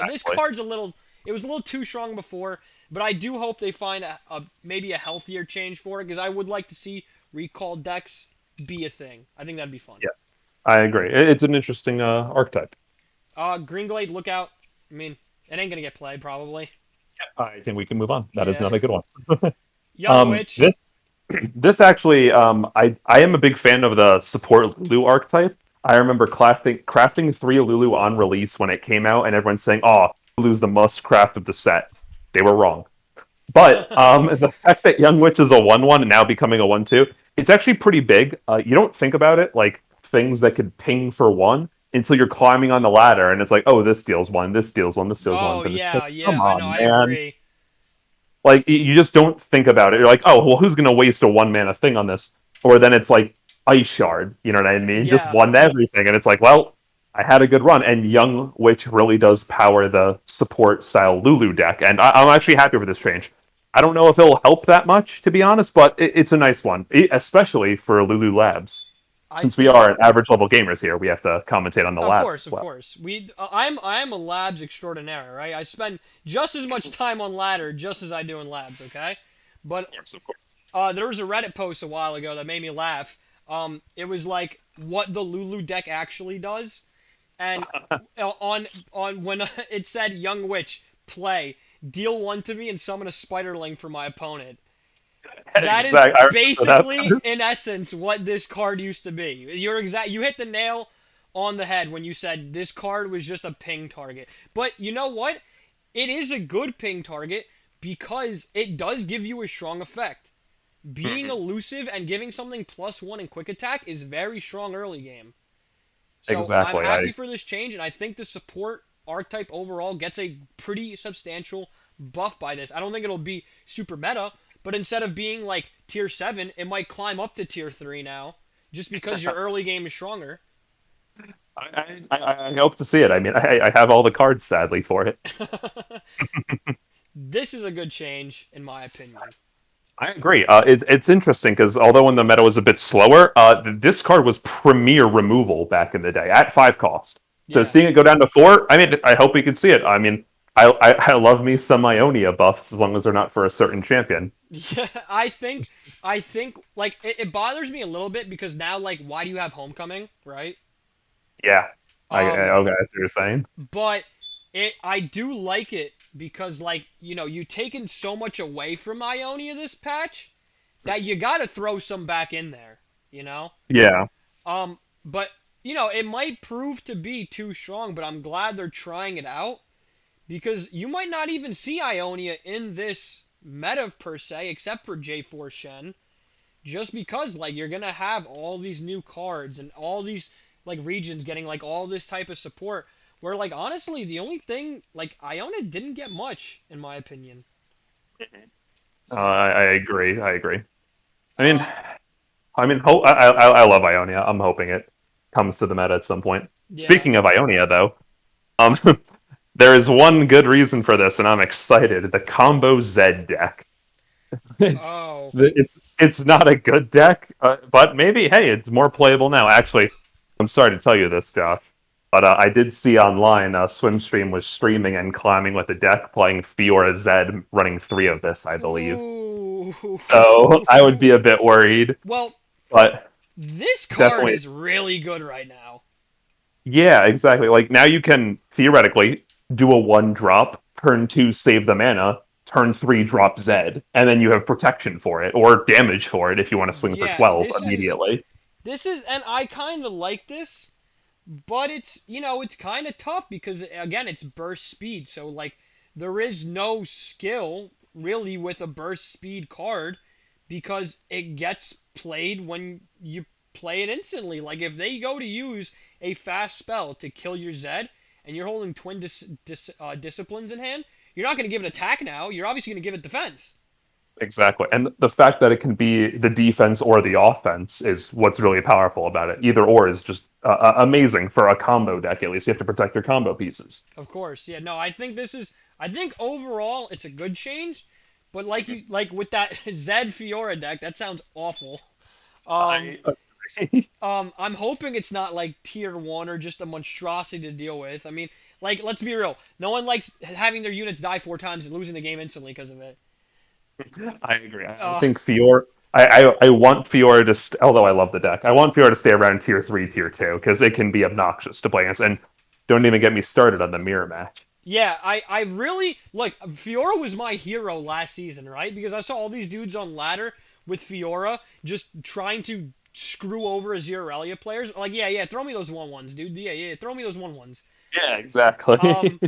Exactly. card's a little it was a little too strong before, but I do hope they find a maybe a healthier change for it because I would like to see recall decks be a thing. I think that'd be fun. Yeah, I agree. It's an interesting archetype. Greenglade, look out. I mean, it ain't gonna get played probably. I think we can move on. That is Yeah. not a good one. Young Witch. This this actually, I am a big fan of the support Lulu archetype. I remember crafting 3 Lulu on release when it came out, and everyone's saying, "Oh, Lulu's the must craft of the set." They were wrong. But the fact that Young Witch is a 1/1 and now becoming a 1/2, it's actually pretty big. You don't think about it like things that could ping for one until you're climbing on the ladder, and it's like, oh, this deals one, this deals one, this deals one, Oh and it's just, yeah, come yeah. I know. on, I man. agree. Like you just don't think about it. You're like, oh, well, who's gonna waste a 1 mana thing on this? Or then it's like Ice Shard. You know what I mean? Just Yeah. one everything, and it's like, well, I had a good run. And Young Witch really does power the support style Lulu deck, and I'm actually happy with this change. I don't know if it'll help that much, to be honest, but it's a nice one, especially for Lulu Labs. I Since we think are average level gamers here, we have to commentate on the Of labs course, as of well. course. I'm a labs extraordinaire, right? I spend just as much time on ladder just as I do in labs, okay? But Of course, of course. there was a Reddit post a while ago that made me laugh. It was like what the Lulu deck actually does, and on when it said Young Witch play, deal one to me and summon a spiderling for my opponent. That is Exactly. I remember basically, that. in essence, what this card used to be. You hit the nail on the head when you said this card was just a ping target. But you know what? It is a good ping target because it does give you a strong effect. Being Mhm. elusive and giving something +1 in quick attack is very strong early game. So I'm Exactly. happy for this change, and I think the support archetype overall gets a pretty substantial buff by this. I don't think it'll be super meta, but instead of being like tier 7, it might climb up to tier 3 now, just because your early game is stronger. I hope to see it. I mean, I have all the cards, sadly, for it. This is a good change, in my opinion. I agree. It's interesting because although when the meta was a bit slower, this card was premier removal back in the day at 5 cost. So Yeah. seeing it go down to 4, I mean, I hope we can see it. I mean, I love me some Ionia buffs as long as they're not for a certain champion. Yeah, I think like it bothers me a little bit because now like why do you have homecoming, right? Yeah, Um okay, I see what you're saying. but I do like it because like you taken so much away from Ionia this patch that you got to throw some back in there, you know. Yeah. But it might prove to be too strong, but I'm glad they're trying it out because you might not even see Ionia in this meta per se, except for J4 Shen, just because like you're gonna have all these new cards and all these like regions getting like all this type of support. Where like honestly, the only thing like Iona didn't get much in my opinion. So I agree. I agree. I mean, uh I love Ionia. I'm hoping it comes to the meta at some point. yeah, Speaking of Ionia, though, um, There is one good reason for this, and I'm excited. The combo Zed deck. It's Oh. it's not a good deck, but maybe hey, it's more playable now. Actually, I'm sorry to tell you this, Josh, but I did see online Swimstream was streaming and climbing with a deck playing Fiora Zed, running 3 of this, I believe. Ooh. So I would be a bit worried, Well, but this card definitely, is really good right now. yeah, exactly. Like now you can theoretically do a 1 drop, turn 2 save the mana, turn 3 drop Zed, and then you have protection for it or damage for it if you want to swing for Yeah, 12 immediately. and I kind of like this, but it's kind of tough because again, it's burst speed. So like there is no skill really with a burst speed card because it gets played when you play it instantly. Like if they go to use a fast spell to kill your Zed and you're holding twin disciplines in hand, you're not going to give it attack now. You're obviously going to give it defense. Exactly. And the fact that it can be the defense or the offense is what's really powerful about it. Either or is just amazing for a combo deck, at least. You have to protect your combo pieces. Of course, yeah. No, I think this is. I think overall it's a good change, but like Mhm. you like with that Zed Fiora deck, that sounds awful. Um, I agree. I'm hoping it's not like tier one or just a monstrosity to deal with. I mean, like let's be real, no one likes having their units die 4 times and losing the game instantly because of it. I agree. I Uh, think Fiora. I want Fiora to, although I love the deck, I want Fiora to stay around tier 3, tier 2, because it can be obnoxious to play against. And don't even get me started on the mirror match. yeah, I really like Fiora was my hero last season, right? Because I saw all these dudes on ladder with Fiora just trying to screw over Azir Irelia players. Like, yeah, throw me those 1/1s, dude. Yeah, throw me those 1/1s. Yeah, exactly. Um,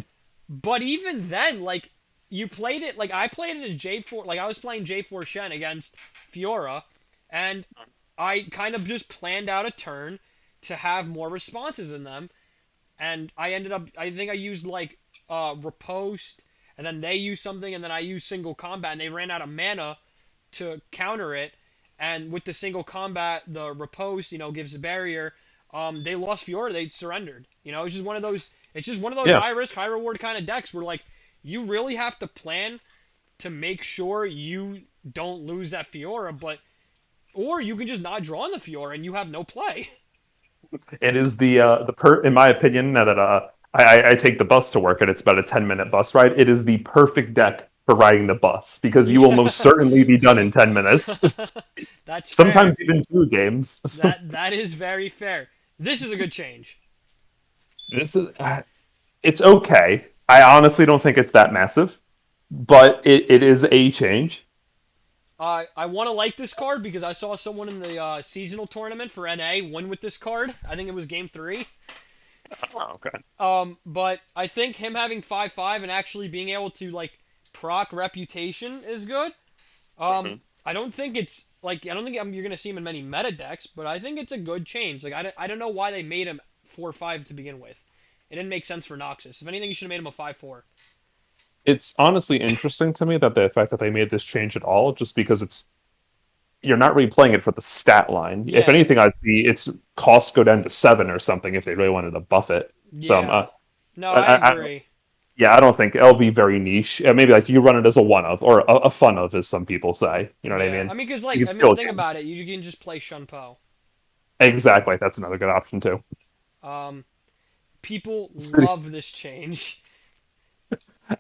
but even then, like, you played it like I played it as J4, like I was playing J4 Shen against Fiora, and I kind of just planned out a turn to have more responses in them, and I ended up I think I used like riposte, and then they used something, and then I used single combat, and they ran out of mana to counter it, and with the single combat, the riposte gives a barrier. They lost Fiora, they surrendered. It's just one of those. It's just one of those Yeah. high risk, high reward kind of decks where like you really have to plan to make sure you don't lose that Fiora, but or you can just not draw on the Fiora and you have no play. It is in my opinion, now that I take the bus to work and it's about a 10-minute bus ride, it is the perfect deck for riding the bus because you will most Yeah. certainly be done in 10 minutes. That's fair. Sometimes even 2 games. That is very fair. This is a good change. This is it's okay. I honestly don't think it's that massive, but it is a change. I want to like this card because I saw someone in the seasonal tournament for NA win with this card. I think it was game 3. Oh, okay. But I think him having 5/5 and actually being able to like proc reputation is good. Hmm. I don't think it's like I don't think you're gonna see him in many meta decks, but I think it's a good change. Like I don't know why they made him 4/5 to begin with. It didn't make sense for Noxus. If anything, you should have made him a 5/4. It's honestly interesting to me that the fact that they made this change at all, just because you're not really playing it for the stat line. If Yeah, anything, I'd see its costs go down to 7 or something if they really wanted to buff it. So yeah. No, I I agree. yeah, I don't think it'll be very niche. Maybe like you run it as a one of or a fun of, as some people say. You know what I Yeah, mean? I mean, cause You like can I mean, still think get about it. You can just play Shunpo. exactly. That's another good option too. Um, People City- love this change.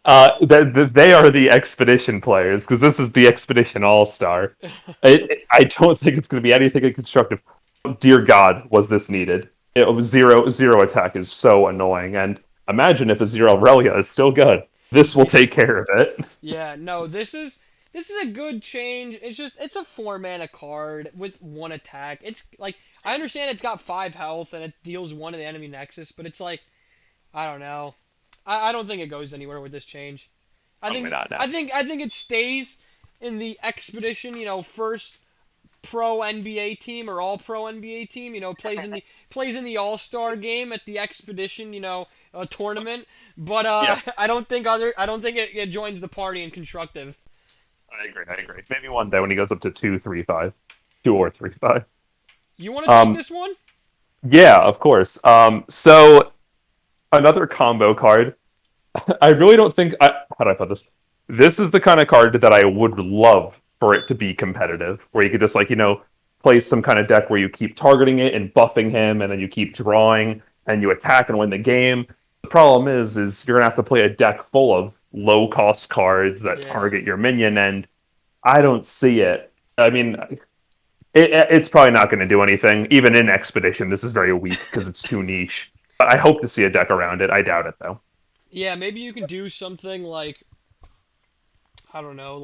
they are the expedition players because this is the expedition all star. I don't think it's going to be anything constructive. Dear God, was this needed? It was zero attack is so annoying, and imagine if a zero Relia is still good. This will Yeah, take care of it. yeah. No, this is a good change. It's a 4 mana card with 1 attack. It's like I understand it's got 5 health and it deals 1 to the enemy nexus, but it's like I don't know. I don't think it goes anywhere with this change. I Probably think not now. I think it stays in the expedition. First pro NBA team or all pro NBA team. Plays in the All Star game at the expedition. Tournament. But Yes, I don't think it joins the party in constructive. I agree. I agree. Maybe one day when he goes up to 2, 3, 5, 2 or 3, 5. You want to take Um, this one? yeah, of course. So another combo card. I really don't think. How do I put this? This is the kind of card that I would love for it to be competitive, where you could just play some kind of deck where you keep targeting it and buffing him, and then you keep drawing and you attack and win the game. The problem is you're gonna have to play a deck full of low cost cards that Yeah. target your minion, and I don't see it. I mean, it's probably not going to do anything. Even in Expedition, this is very weak because it's too niche. But I hope to see a deck around it. I doubt it though. Yeah, maybe you can do something like, I don't know,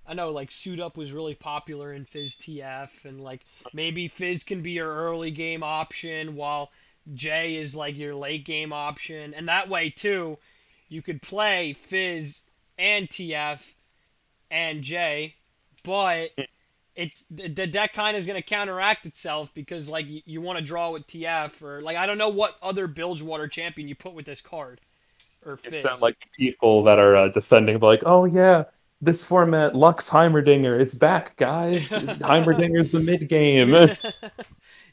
I know like Suit Up was really popular in Fizz TF, and like maybe Fizz can be your early game option while J is like your late game option, and that way too, you could play Fizz and TF and J, but the deck kind of is going to counteract itself because like you want to draw with TF, or like I don't know what other Bilgewater champion you put with this card or You sound Fizz. like people that are defending, like, oh yeah, this format, Lux Heimerdinger, it's back, guys. Heimerdinger's the mid game.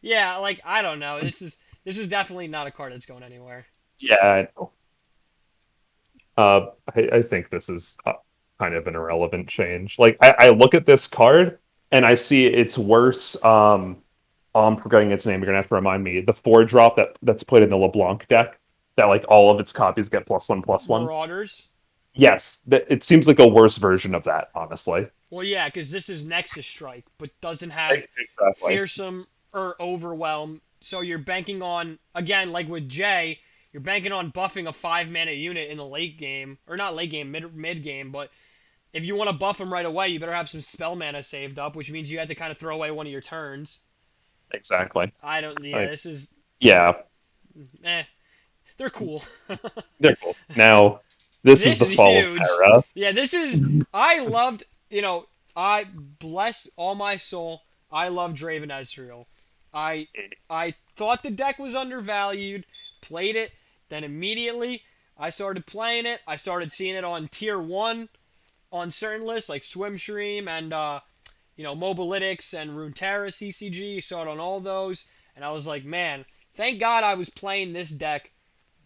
Yeah, like I don't know. This is definitely not a card that's going anywhere. Yeah, I know. I think this is kind of an irrelevant change. Like, I look at this card and I see it's worse. I'm forgetting its name. You're gonna have to remind me. The 4 drop that's played in the LeBlanc deck that like all of its copies get +1/+1. Marauders. Yes, it seems like a worse version of that, honestly. Well, yeah, because this is Nexus Strike, but doesn't have Exactly. Fearsome or Overwhelm. So you're banking on, again, like with Jay, you're banking on buffing a 5 mana unit in the late game, or not late game, mid game. But if you want to buff them right away, you better have some spell mana saved up, which means you have to kind of throw away one of your turns. Exactly. I don't. Yeah, Like, this is. yeah, Eh, they're cool. they're cool. Now, this is This the is fall of huge. Terra. Yeah, this is. I loved. I bless all my soul. I love Draven Ezreal. I I thought the deck was undervalued. Played it. Then immediately I started playing it. I started seeing it on tier one on certain lists like Swim Stream and Mobalytics and Runeterra CCG. Saw it on all those, and I was like, man, thank God I was playing this deck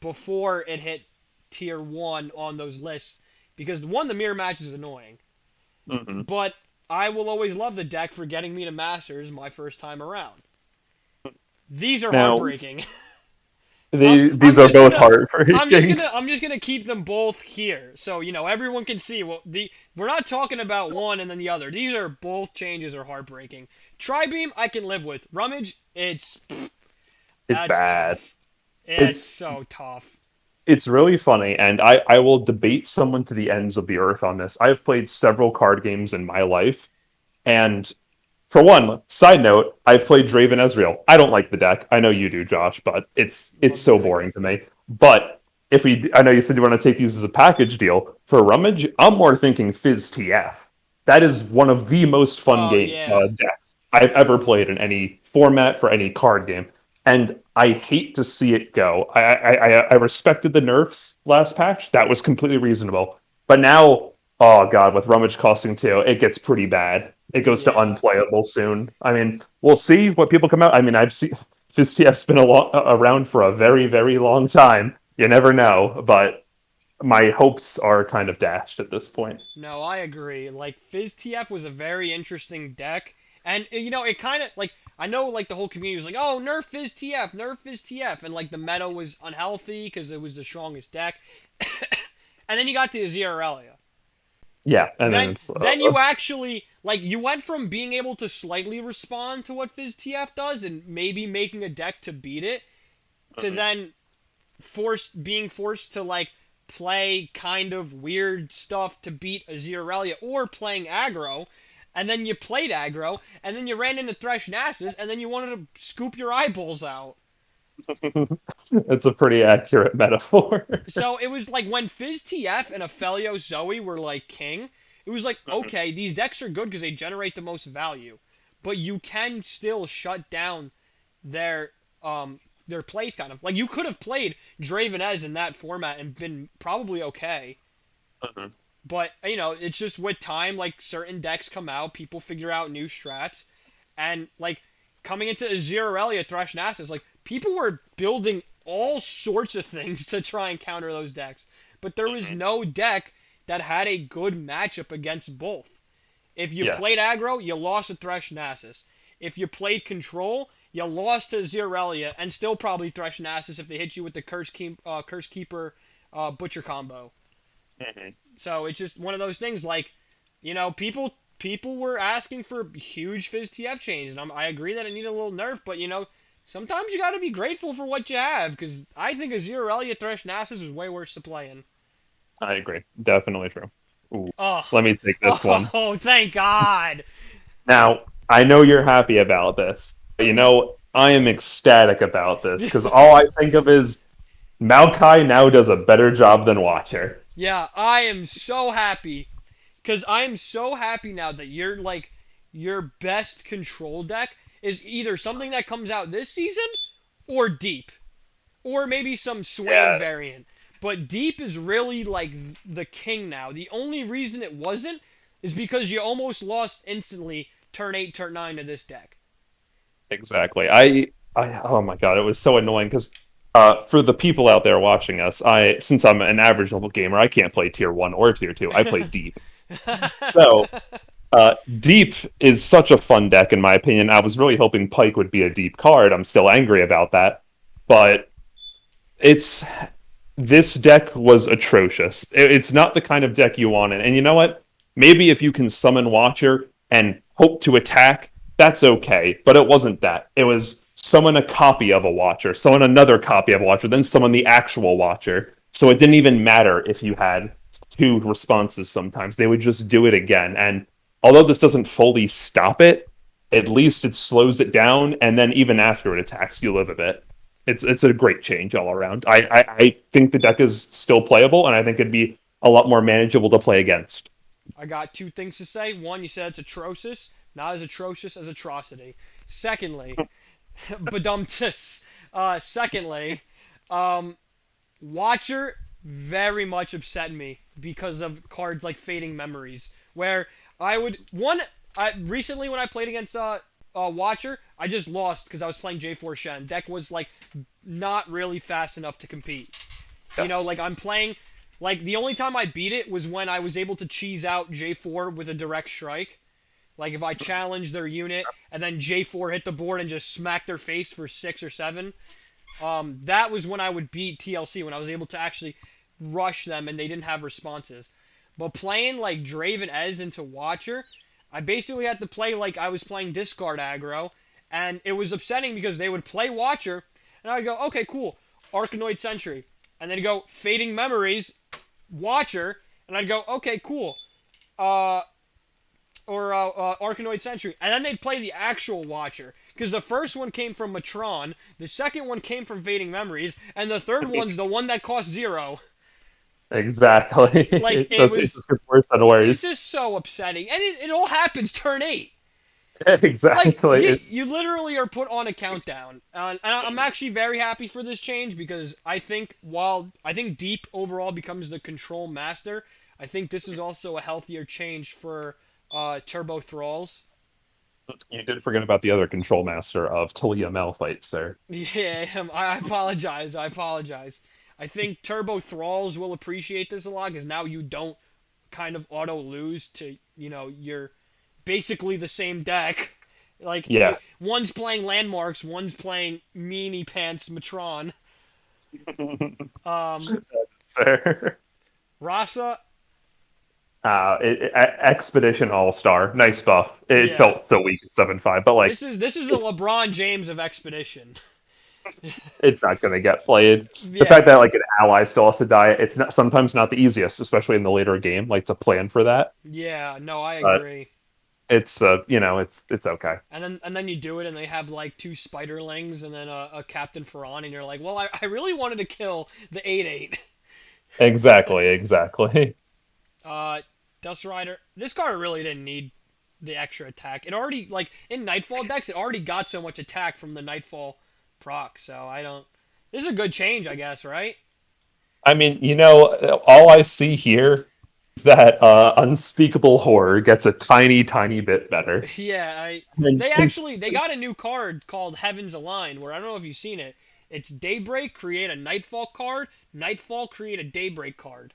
before it hit tier 1 on those lists, because one, the mirror match is annoying, Hmm. but I will always love the deck for getting me to Masters my first time around. These are Now, heartbreaking. I'm these are just both gonna I'm just heartbreaking. gonna I'm just gonna keep them both here, so everyone can see. Well, we're not talking about one and then the other. These are both changes are heartbreaking. Tribeam I can live with. Rummage, It's that's bad. tough. It's It's so tough. it's really funny, and I will debate someone to the ends of the earth on this. I've played several card games in my life, and for one, side note, I've played Draven Ezreal. I don't like the deck. I know you do, Josh, but it's Love the so deck. boring to me. But I know you said you want to take these as a package deal for Rummage. I'm more thinking Fizz TF. That is one of the most fun Oh yeah. decks I've ever played in any format for any card game, and I hate to see it go. I respected the nerfs last patch. That was completely reasonable, but now, oh god, with Rummage costing 2, it gets pretty bad. It goes to Yeah. unplayable soon. I mean, we'll see what people come out. I mean, I've seen FizzTF's been around for a very, very long time. You never know, but my hopes are kind of dashed at this point. No, I agree. Like Fizz TF was a very interesting deck, and it kind of like I know like the whole community was like, oh, nerf Fizz TF, nerf Fizz TF, and like the meta was unhealthy because it was the strongest deck, and then you got to Azir Irelia. Yeah, and then Then it's then you actually like you went from being able to slightly respond to what Fizz TF does and maybe making a deck to beat it to mhm. then being forced to like play kind of weird stuff to beat Azir Irelia or playing aggro, and then you played aggro, and then you ran into Thresh Nasus, and then you wanted to scoop your eyeballs out. It's a pretty accurate metaphor. So it was like when Fizz TF and Aphelios Zoe were like king, it was like, Mhm. okay, these decks are good because they generate the most value, but you can still shut down their their plays kind of. Like you could have played Draven Ez in that format and been probably okay. Mhm. But it's just with time, like certain decks come out, people figure out new strats, and like coming into Azir Irelia, Thresh Nasus, like people were building all sorts of things to try and counter those decks. But there was Mhm. no deck that had a good matchup against both. If you Yes, played aggro, you lost to Thresh Nasus. If you played control, you lost to Irelia and still probably Thresh Nasus if they hit you with the Curse Keeper Butcher combo. Mhm. So it's just one of those things. Like, people were asking for huge Fizz TF change, and I agree that it needed a little nerf. But sometimes you got to be grateful for what you have, because I think Irelia Thresh Nasus was way worse to play in. I agree. Definitely true. Ooh, Oh, let me take this one. oh, thank God. Now, I know you're happy about this, but I am ecstatic about this because all I think of is Maokai now does a better job than Watcher. Yeah, I am so happy because I am so happy now that your best control deck is either something that comes out this season or deep or maybe some Swain Yes, variant. But deep is really like the king now. The only reason it wasn't is because you almost lost instantly turn 8, turn 9 to this deck. exactly. Oh my God, it was so annoying because for the people out there watching us, since I'm an average level gamer, I can't play tier one or tier two. I play deep. So deep is such a fun deck in my opinion. I was really hoping Pike would be a deep card. I'm still angry about that, but it's this deck was atrocious. It's not the kind of deck you want. And you know what? Maybe if you can summon Watcher and hope to attack, that's okay. But it wasn't that. It was summon a copy of a Watcher, summon another copy of a Watcher, then summon the actual Watcher. So it didn't even matter if you had two responses sometimes. They would just do it again. And although this doesn't fully stop it, at least it slows it down. And then even after it attacks, you live a bit. It's a great change all around. I think the deck is still playable, and I think it'd be a lot more manageable to play against. I got two things to say. One, you said it's atrocious, not as atrocious as atrocity. Secondly, badumtus. Secondly, um, Watcher very much upset me because of cards like Fading Memories, where I would recently when I played against Watcher, I just lost because I was playing J4 Shen. Deck was like not really fast enough to compete. Yes. Like I'm playing. Like the only time I beat it was when I was able to cheese out J4 with a direct strike. Like if I challenged their unit and then J4 hit the board and just smacked their face for 6 or 7. That was when I would beat TLC, when I was able to actually rush them and they didn't have responses. But playing like Draven Ez into Watcher, I basically had to play like I was playing discard aggro, and it was upsetting because they would play Watcher, and I would go, okay, cool, Arkanoid Sentry, and then go Fading Memories, Watcher, and I'd go, okay, cool, uh, Arkanoid Sentry, and then they'd play the actual Watcher, because the first one came from Matron, the second one came from Fading Memories, and the third one's the one that cost 0. Exactly. Like It just gets worse and it's worse. just so upsetting, and it all happens turn 8. Like Exactly. you literally are put on a countdown, and I'm actually very happy for this change because I think while I think Deep overall becomes the control master, I think this is also a healthier change for Turbo Thralls. You did forget about the other control master of Taliyah Malphite, sir. Yeah, I apologize. I apologize. I think Turbo Thralls will appreciate this a lot because now you don't kind of auto lose to you're basically the same deck. Like Yes. one's playing landmarks, one's playing meanie pants Matron. Um, That's fair. Rasa, Expedition All Star, nice buff. It yeah, felt so weak at 7-5, but this is the it's LeBron James of Expedition. it's not going to get played. The Yeah, fact that like an ally still has to die, it's not sometimes not the easiest, especially in the later game, like to plan for that. yeah, no, I But agree. it's it's okay. And then you do it, and they have like two spiderlings, and then a Captain Ferran, and you're like, well, I really wanted to kill the 8/8. Exactly, exactly. Uh, Dust Rider. This card really didn't need the extra attack. It already like in Nightfall decks, it already got so much attack from the Nightfall proc. So I don't. This is a good change, I guess, right? I mean, all I see here is that unspeakable horror gets a tiny, tiny bit better. Yeah. And, They and actually they got a new card called Heavens Align, where I don't know if you've seen it. It's Daybreak, create a Nightfall card. Nightfall, create a Daybreak card.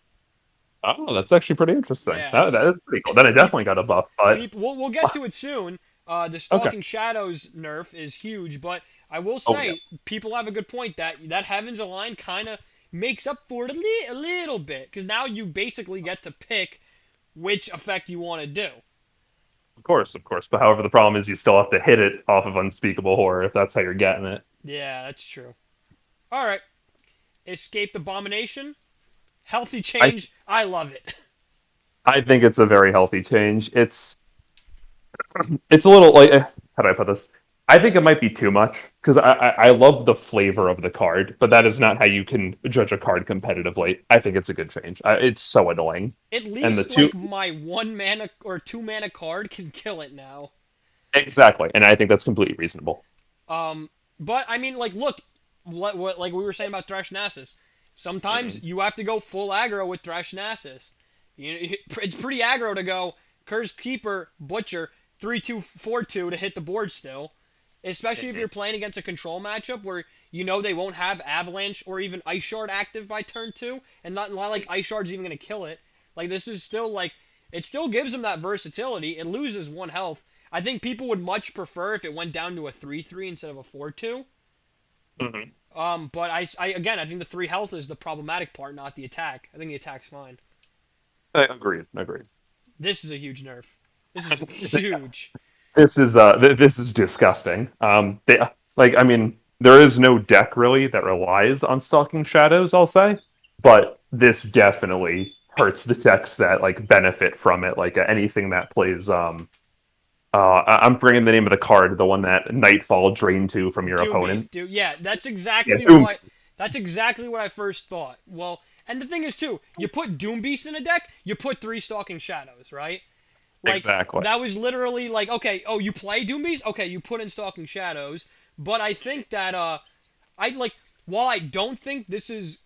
Oh, that's actually pretty interesting. Yeah, That is pretty cool. Then it definitely got a buff, but people, we'll get to it soon. The okay. Stalking Shadows nerf is huge, but I will Oh yeah, say people have a good point that Heavens Align kind of makes up for it a little bit because now you basically get to pick which effect you want to do. of course, of course. But however, the problem is you still have to hit it off of Unspeakable Horror if that's how you're getting it. Yeah, that's true. All right, Escaped Abomination, healthy I change. I love it. I think it's a very healthy change. It's a little like how do I put this? I think it might be too much because I love the flavor of the card, but that is not how you can judge a card competitively. I think it's a good change. It's so annoying, At and the least two like my 1 mana or 2 mana card can kill it now. exactly, and I think that's completely reasonable. Um, but I mean, like, look, what like we were saying about Thresh Nasus. Sometimes Hmm. you have to go full aggro with Thresh Nasus. It's pretty aggro to go Cursed Keeper, Butcher, 3/2, 4/2 to hit the board still. Especially if Hmm. you're playing against a control matchup where you know they won't have Avalanche or even Ice Shard active by turn 2, and not like Ice Shard's even going to kill it. Like, this is still, like, it still gives them that versatility. It loses 1 health. I think people would much prefer if it went down to a 3/3 instead of a 4/2. Hmm. But again, I think the 3 health is the problematic part, not the attack. I think the attack's fine. Agreed, agreed. This is a huge nerf. This is huge. This is disgusting. I mean, there is no deck really that relies on stalking shadows. I'll say, but this definitely hurts the decks that like benefit from it. Like anything that plays. I'm bringing the name of the card, the one that Nightfall drain to from your Doom Beast, opponent. dude. Yeah, Yeah, Doom. that's exactly what I first thought. Well, and the thing is too, you put Doom Beast in a deck, you put 3 Stalking Shadows, right? Like, Exactly. that was literally like, okay, oh, you play Doom Beast? Okay, you put in Stalking Shadows. But I think that I like, while I don't think this is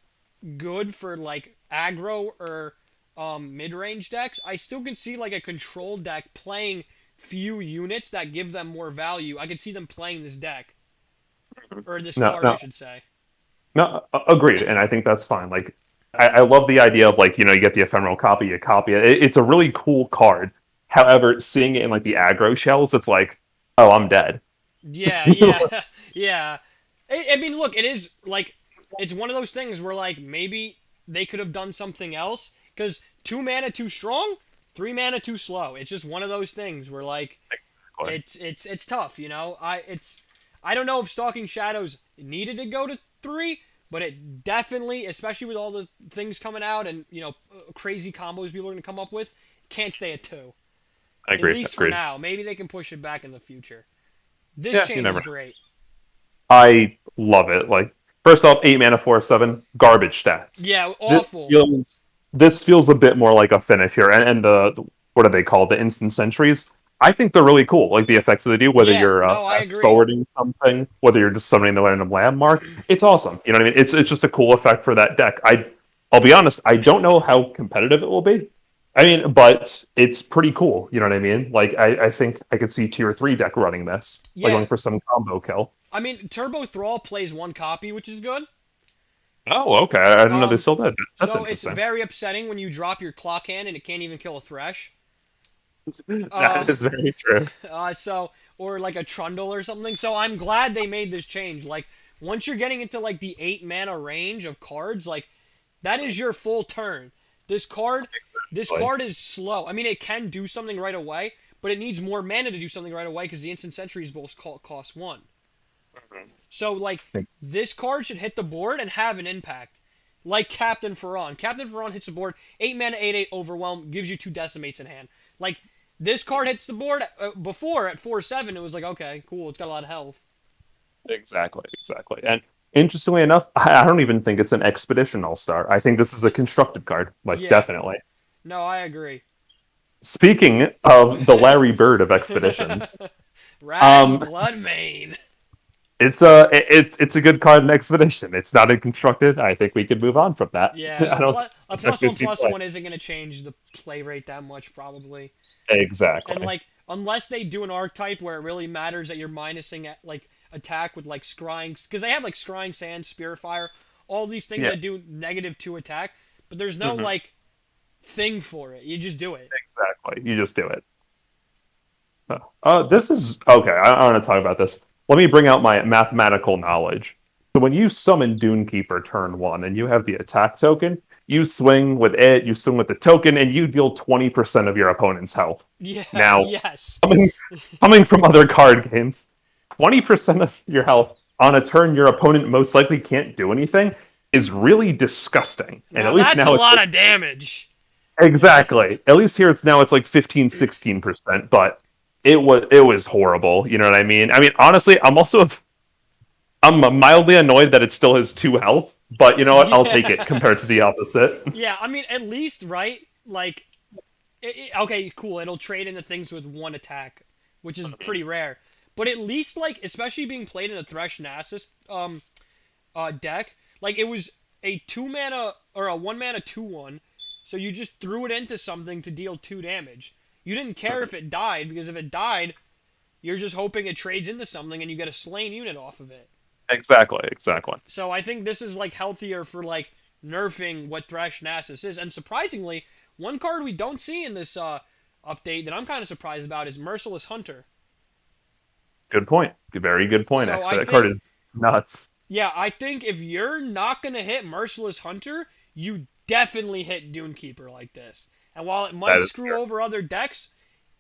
good for like aggro or mid-range decks, I still can see like a control deck playing few units that give them more value. I could see them playing this deck or this No, card, I no, should say. no. Agreed, and I think that's fine. Like, I love the idea of like you get the ephemeral copy, you copy it. It's a really cool card. However, seeing it in like the aggro shells, it's like, oh, I'm dead. Yeah, yeah, yeah. I mean, look, it is like it's one of those things where like maybe they could have done something else because 2 mana too strong, 3 mana too slow. It's just one of those things where like Exactly. it's tough, you know. I don't know if Stalking Shadows needed to go to 3, but it definitely, especially with all the things coming out and crazy combos people are gonna come up with, can't stay at 2. At Agreed. least for Agreed. now. Maybe they can push it back in the future. This Yeah, you change never is know. great. I love it. Like, first off, 8 mana, 4/7, garbage stats. Yeah, This awful. feels this feels a bit more like a finish here, and the what are they called? The instant sentries. I think they're really cool. Like the effects that they do, whether Yeah, you're no, I fast agree. forwarding something, whether you're just summoning the random landmark. It's awesome. You know what I mean? It's just a cool effect for that deck. I'll be honest. I don't know how competitive it will be. I mean, but it's pretty cool. You know what I mean? Like I think I could see tier 3 deck running this, like Yeah, going for some combo kill. I mean, Turbo Thrall plays 1 copy, which is good. Oh, okay. I didn't know they Um, still did. That's so it's interesting. very upsetting when you drop your clock hand and it can't even kill a Thresh. Uh, That is very true. or like a Trundle or something. So I'm glad they made this change. Like, once you're getting into like the 8 mana range of cards, like that is your full turn. This card, this Like, card is slow. I mean, it can do something right away, but it needs more mana to do something right away because the instant sentries both cost 1. So like this card should hit the board and have an impact. Like Captain Ferron. Captain Ferron hits the board, 8 mana, 8/8 overwhelm, gives you 2 decimates in hand. Like this card hits the board before at 4/7. It was like, okay, cool, it's got a lot of health. exactly, exactly. And interestingly enough, I don't even think it's an expedition all-star. I think this is a constructed card. Like, Yeah, definitely. no, I agree. Speaking of the Larry Bird of expeditions, Raz um, Bloodmane. it's a good card in expedition. It's not in constructed. I think we could move on from that. Yeah, I don't think a it's plus one FBC plus play. one isn't gonna change the play rate that much probably. And Exactly. like unless they do an archetype where it really matters that you're minusing at like attack with like scrying, because they have like scrying sand, spirit fire, all these things Yeah. that do -2 attack, but there's no Hmm. like thing for it. You just do it. Exactly. You just do it. This is okay. I want to talk about this. Let me bring out my mathematical knowledge. So when you summon Dunekeeper turn one and you have the attack token, you swing with it, you swing with the token, and you deal 20% of your opponent's health. Yeah. Now, Yes. coming, coming from other card games, 20% of your health on a turn your opponent most likely can't do anything is really disgusting. And at Now least that's a now it's lot like, of damage. exactly. At least here it's now it's like 15, 16%, but it was horrible. You know what I mean? I mean, honestly, I'm mildly annoyed that it still has 2 health, but you know what? I'll take it Yeah. compared to the opposite. Yeah, I mean, at least, right? Like, okay, cool. It'll trade into things with 1 attack, which is pretty rare. But at least, like, especially being played in a Thresh Nasus deck, like it was a 2 mana or a 1 mana 2/1, so you just threw it into something to deal 2 damage. You didn't care if it died because if it died, you're just hoping it trades into something and you get a slain unit off of it. Exactly, exactly. So I think this is like healthier for like nerfing what Thresh Nasus is. And surprisingly, one card we don't see in this update that I'm kind of surprised about is Merciless Hunter. Good point. Very good point. So I Actually, that card think, is nuts. yeah, I think if you're not gonna hit Merciless Hunter, you definitely hit Dunekeeper like this. And while it That might is screw true. over other decks,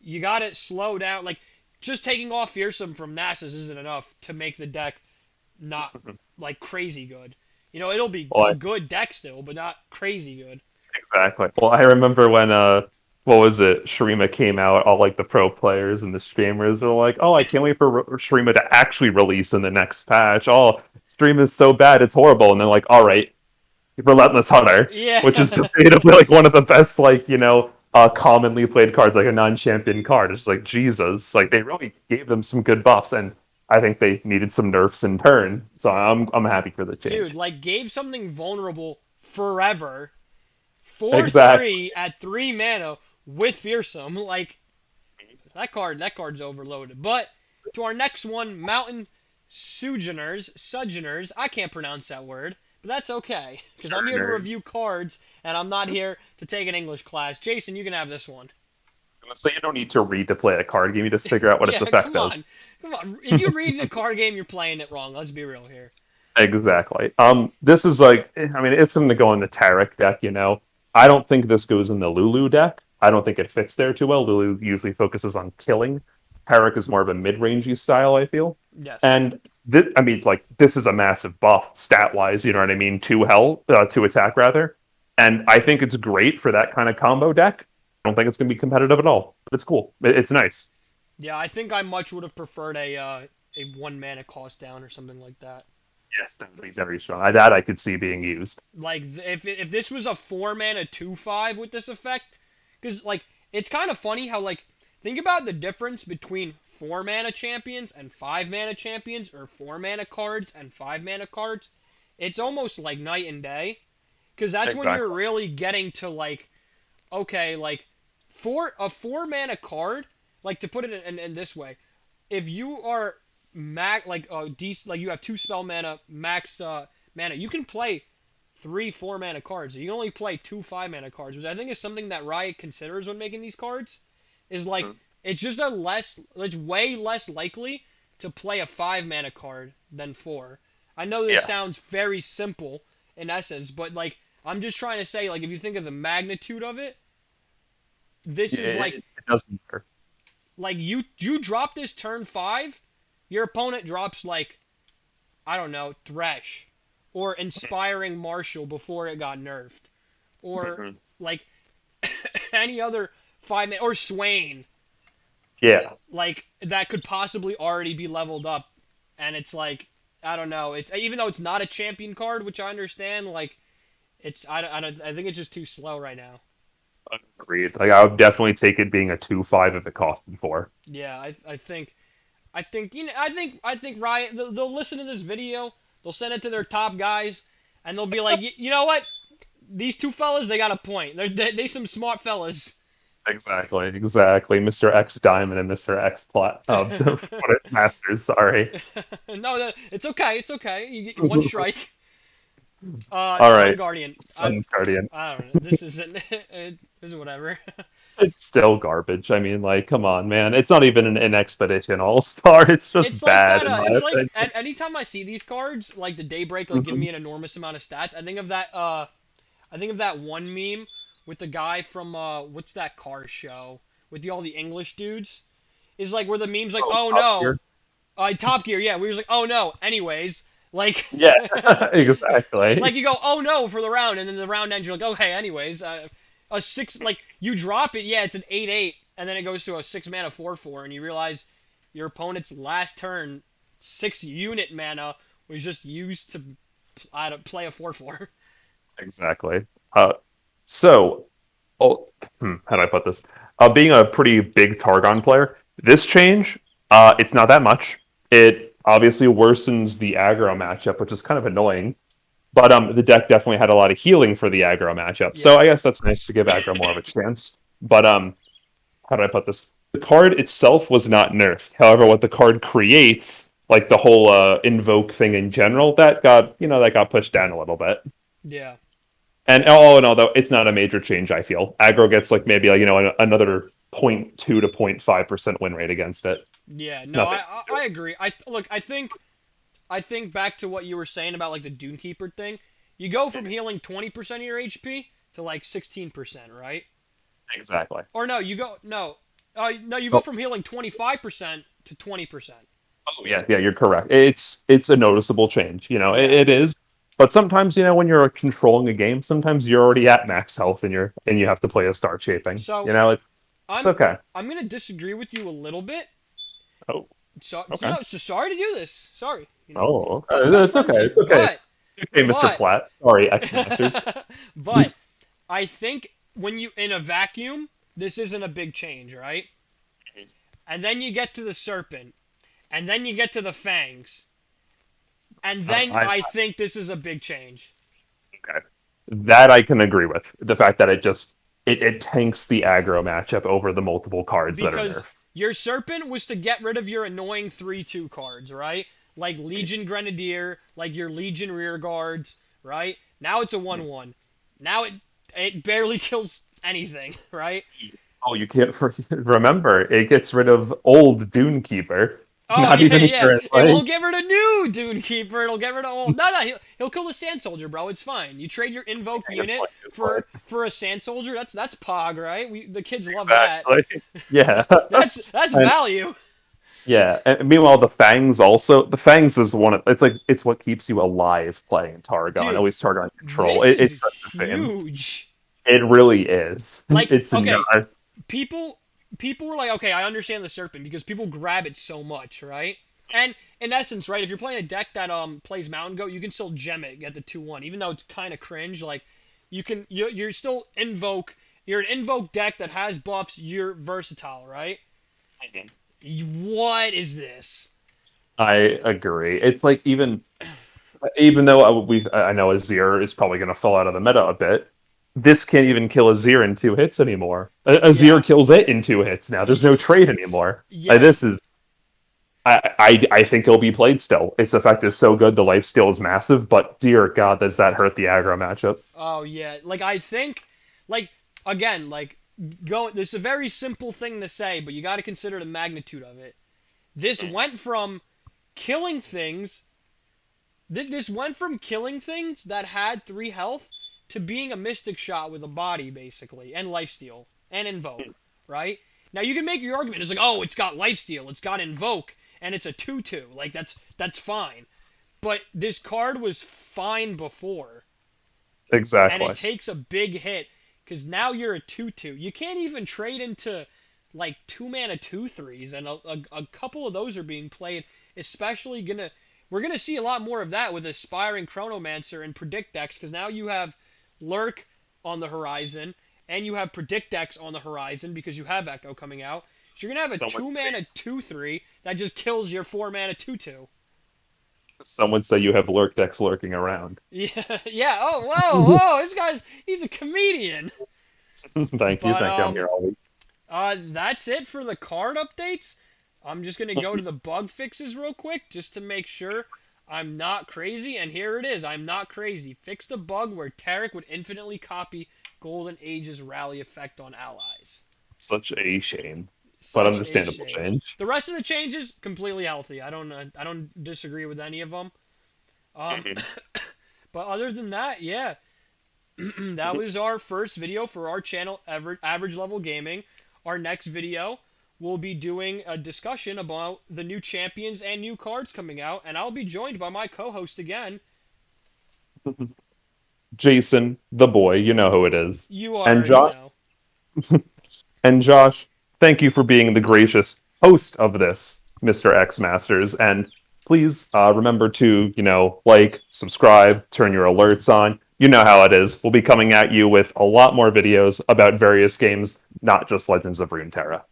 you gotta slow down. Like just taking off Fearsome from Nasus isn't enough to make the deck not like crazy good. You know, it'll be Well, a good deck still, but not crazy good. exactly. Well, I remember when what was it? Shurima came out. All like the pro players and the streamers were like, "Oh, I can't wait for Shurima to actually release in the next patch." Oh, Stream is so bad, it's horrible. And they're like, "All right, Relentless Hunter," Yeah. which is debatably like one of the best, like commonly played cards, like a non-champion card. It's like Jesus, like they really gave them some good buffs, and I think they needed some nerfs in turn. So I'm happy for the Dude, change. like gave something vulnerable forever. 4 Exactly. 3 at 3 mana with Fearsome. Like that card's overloaded. But to our next one, Mountain Sojourners. I can't pronounce that word, but that's okay. Because I'm here to review Turners. cards and I'm not here to take an English class. Jason, you can have this one. So you don't need to read to play a card game. You just figure out what its Yeah, effect come does. on. Come on. If you read the card game, you're playing it wrong. Let's be real here. Exactly. This is like, I mean, it's going to go in the Taric deck. I don't think this goes in the Lulu deck. I don't think it fits there too well. Lulu usually focuses on killing. Taric is more of a mid-rangey style, I feel. Yes. And I mean, like, this is a massive buff stat-wise. You know what I mean? To attack rather. And I think it's great for that kind of combo deck. I don't think it's going to be competitive at all, but it's cool. It's nice. Yeah, I think I much would have preferred a 1 mana cost down or something like that. Yes, that would be very strong. That I could see being used. Like if this was a 4 mana 2/5 with this effect, because like it's kind of funny how like think about the difference between 4 mana champions and 5 mana champions, or 4 mana cards and 5 mana cards. It's almost like night and day, because that's when you're Exactly. really getting to like, okay, like for a 4 mana card, like to put it in this way, if you are like you have 2 spell mana max mana, you can play 3 4 mana cards. You can only play 2 5 mana cards, which I think is something that Riot considers when making these cards. Is like Mhm. it's way less likely to play a 5 mana card than four. I know this Yeah. sounds very simple in essence, but like I'm just trying to say, like if you think of the magnitude of it, this Yeah, is like it doesn't matter. you drop this turn 5, your opponent drops like, I don't know, Thresh or Inspiring Marshal before it got nerfed, or Mhm. like any other 5 man or Swain, Yeah, like that could possibly already be leveled up, and it's like, I don't know, it's even though it's not a champion card, which I understand, like it's I think it's just too slow right now. agreed. Like I would definitely take it being a 2/5 if it costed 4. Yeah, I think I think Riot they'll listen to this video, they'll send it to their top guys, and they'll be like, you know what? These two fellas, they got a point. They some smart fellas. Exactly. Mr. X Diamond and Mr. X Plat. Masters. Sorry. No, it's okay. It's okay. You get one strike. All Sun right. Guardian. Sun Guardian. I don't know. This isn't. This is whatever. It's still garbage. I mean, like, come on, man. It's not even an expedition all star. It's It's just like bad that. in my It's like opinion. anytime I see these cards, like the Daybreak, like giving Mhm. me an enormous amount of stats. I think of that. I think of that one meme with the guy from what's that car show with all the English dudes. Is like where the meme's like, Oh, oh top no, tier. Top Gear, yeah. We was like, oh no. Anyways, like, Yeah, exactly. like you go, oh no for the round, and then the round ends. You're like, okay. Anyways, a six, like you drop it, yeah, it's an 8/8, and then it goes to a 6 mana 4/4, and you realize your opponent's last turn 6 unit mana was just used to play a 4/4. Exactly. Uh, so, oh, how do I put this? Being a pretty big Targon player, this change, it's not that much. It obviously worsens the aggro matchup, which is kind of annoying. But the deck definitely had a lot of healing for the aggro matchup, so Yeah. I guess that's nice to give aggro more of a chance. But how do I put this? The card itself was not nerfed. However, what the card creates, like the whole invoke thing in general, that got pushed down a little bit. Yeah. And all in all, though, it's not a major change. I feel aggro gets like maybe another 0.2 to 0.5% win rate against it. Yeah. No, Nothing. I agree. Look. I think back to what you were saying about like the Dunekeeper thing. You go from healing 20% of your HP to like 16%, right? Exactly. Or no, you go no. No, you go Oh, from healing 25% to 20%. oh, yeah, you're correct. It's a noticeable change. Yeah. It is. But sometimes, when you're controlling a game, sometimes you're already at max health and you have to play a star shaping. So It's I'm okay. I'm gonna disagree with you a little bit. Oh, So okay. so sorry to do this. Sorry, Oh, okay. best It's friends okay. here. It's okay. Okay, Mr. But Platt. Sorry, X Masters. but I think when you in a vacuum, this isn't a big change, right? And then you get to the serpent, and then you get to the fangs, and then I I think this is a big change. Okay. That I can agree with. The fact that it tanks the aggro matchup over the multiple cards that are Because nerfed. your serpent was to get rid of your annoying 3/2 cards, right? Like Legion Grenadier, like your Legion Rear Guards, right? Now it's a 1/1. Now it barely kills anything, right? Oh, you can't remember. It gets rid of old Dunekeeper. Oh Not yeah, even yeah. It currently. won't get rid of new Dunekeeper. It'll get rid of old. No, he'll kill the Sand Soldier, bro. It's fine. You trade your invoke unit Good point. for a Sand Soldier. That's Pog, right? The kids love that. Exactly. Yeah. That's And value, yeah. And meanwhile, the Fangs is it's what keeps you alive playing Targon. At dude. least Targon control. This It, is it's such a shame. huge. It really is. Like, It's okay, not. people people were like, okay, I understand the serpent because people grab it so much, right? And in essence, right, if you're playing a deck that plays Mountain Goat, you can still gem it, get the 2/1, even though it's kind of cringe. Like, you're still invoke. You're an invoke deck that has buffs. You're versatile, right? What is this? I agree. It's like even though I know Azir is probably going to fall out of the meta a bit. This can't even kill Azir in 2 hits anymore. Yeah, Azir kills it in 2 hits now. There's no trade anymore. yeah. This is I think he'll be played still. Its effect is so good, the life steal is massive, but dear God, does that hurt the aggro matchup? Oh yeah. Like I think, like again, like go. This is a very simple thing to say, but you got to consider the magnitude of it. This went from killing things. This went from killing things that had 3 health to being a mystic shot with a body basically, and lifesteal and invoke, right? Now you can make your argument. It's like, oh, it's got lifesteal, it's got invoke, and it's a 2/2. Like that's fine. But this card was fine before, and it Exactly. takes a big hit because now you're a 2/2. You can't even trade into like 2 mana 2/3s, and a couple of those are being played. Especially we're gonna see a lot more of that with Aspiring Chronomancer and Predict decks because now you have Lurk on the horizon and you have Predict decks on the horizon because you have Echo coming out. So you're gonna have a Some would 2 mana 2/3 that just kills your 4 mana 2/2. some would say you have lurk decks lurking around. Yeah, yeah. Oh, whoa, whoa! This guy's he's a comedian. Thank you, But thank you. I'm here all week. That's it for the card updates. I'm just gonna go to the bug fixes real quick just to make sure I'm not crazy. And here it is. I'm not crazy. Fixed a bug where Taric would infinitely copy Golden Age's rally effect on allies. Such a shame, but Such a understandable shame. change. The rest of the changes completely healthy. I don't disagree with any of them. Um, Mhm. but other than that, yeah, that was our first video for our channel, Average Level Gaming. Our next video, we'll be doing a discussion about the new champions and new cards coming out, and I'll be joined by my co-host again. Jason, the boy, you know who it is. You And already Josh, know. and Josh, thank you for being the gracious host of this, Mr. X Masters. And please remember to, like, subscribe, turn your alerts on. You know how it is. We'll be coming at you with a lot more videos about various games, not just Legends of Runeterra.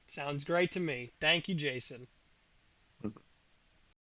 Sounds great to me. Thank you, Jason.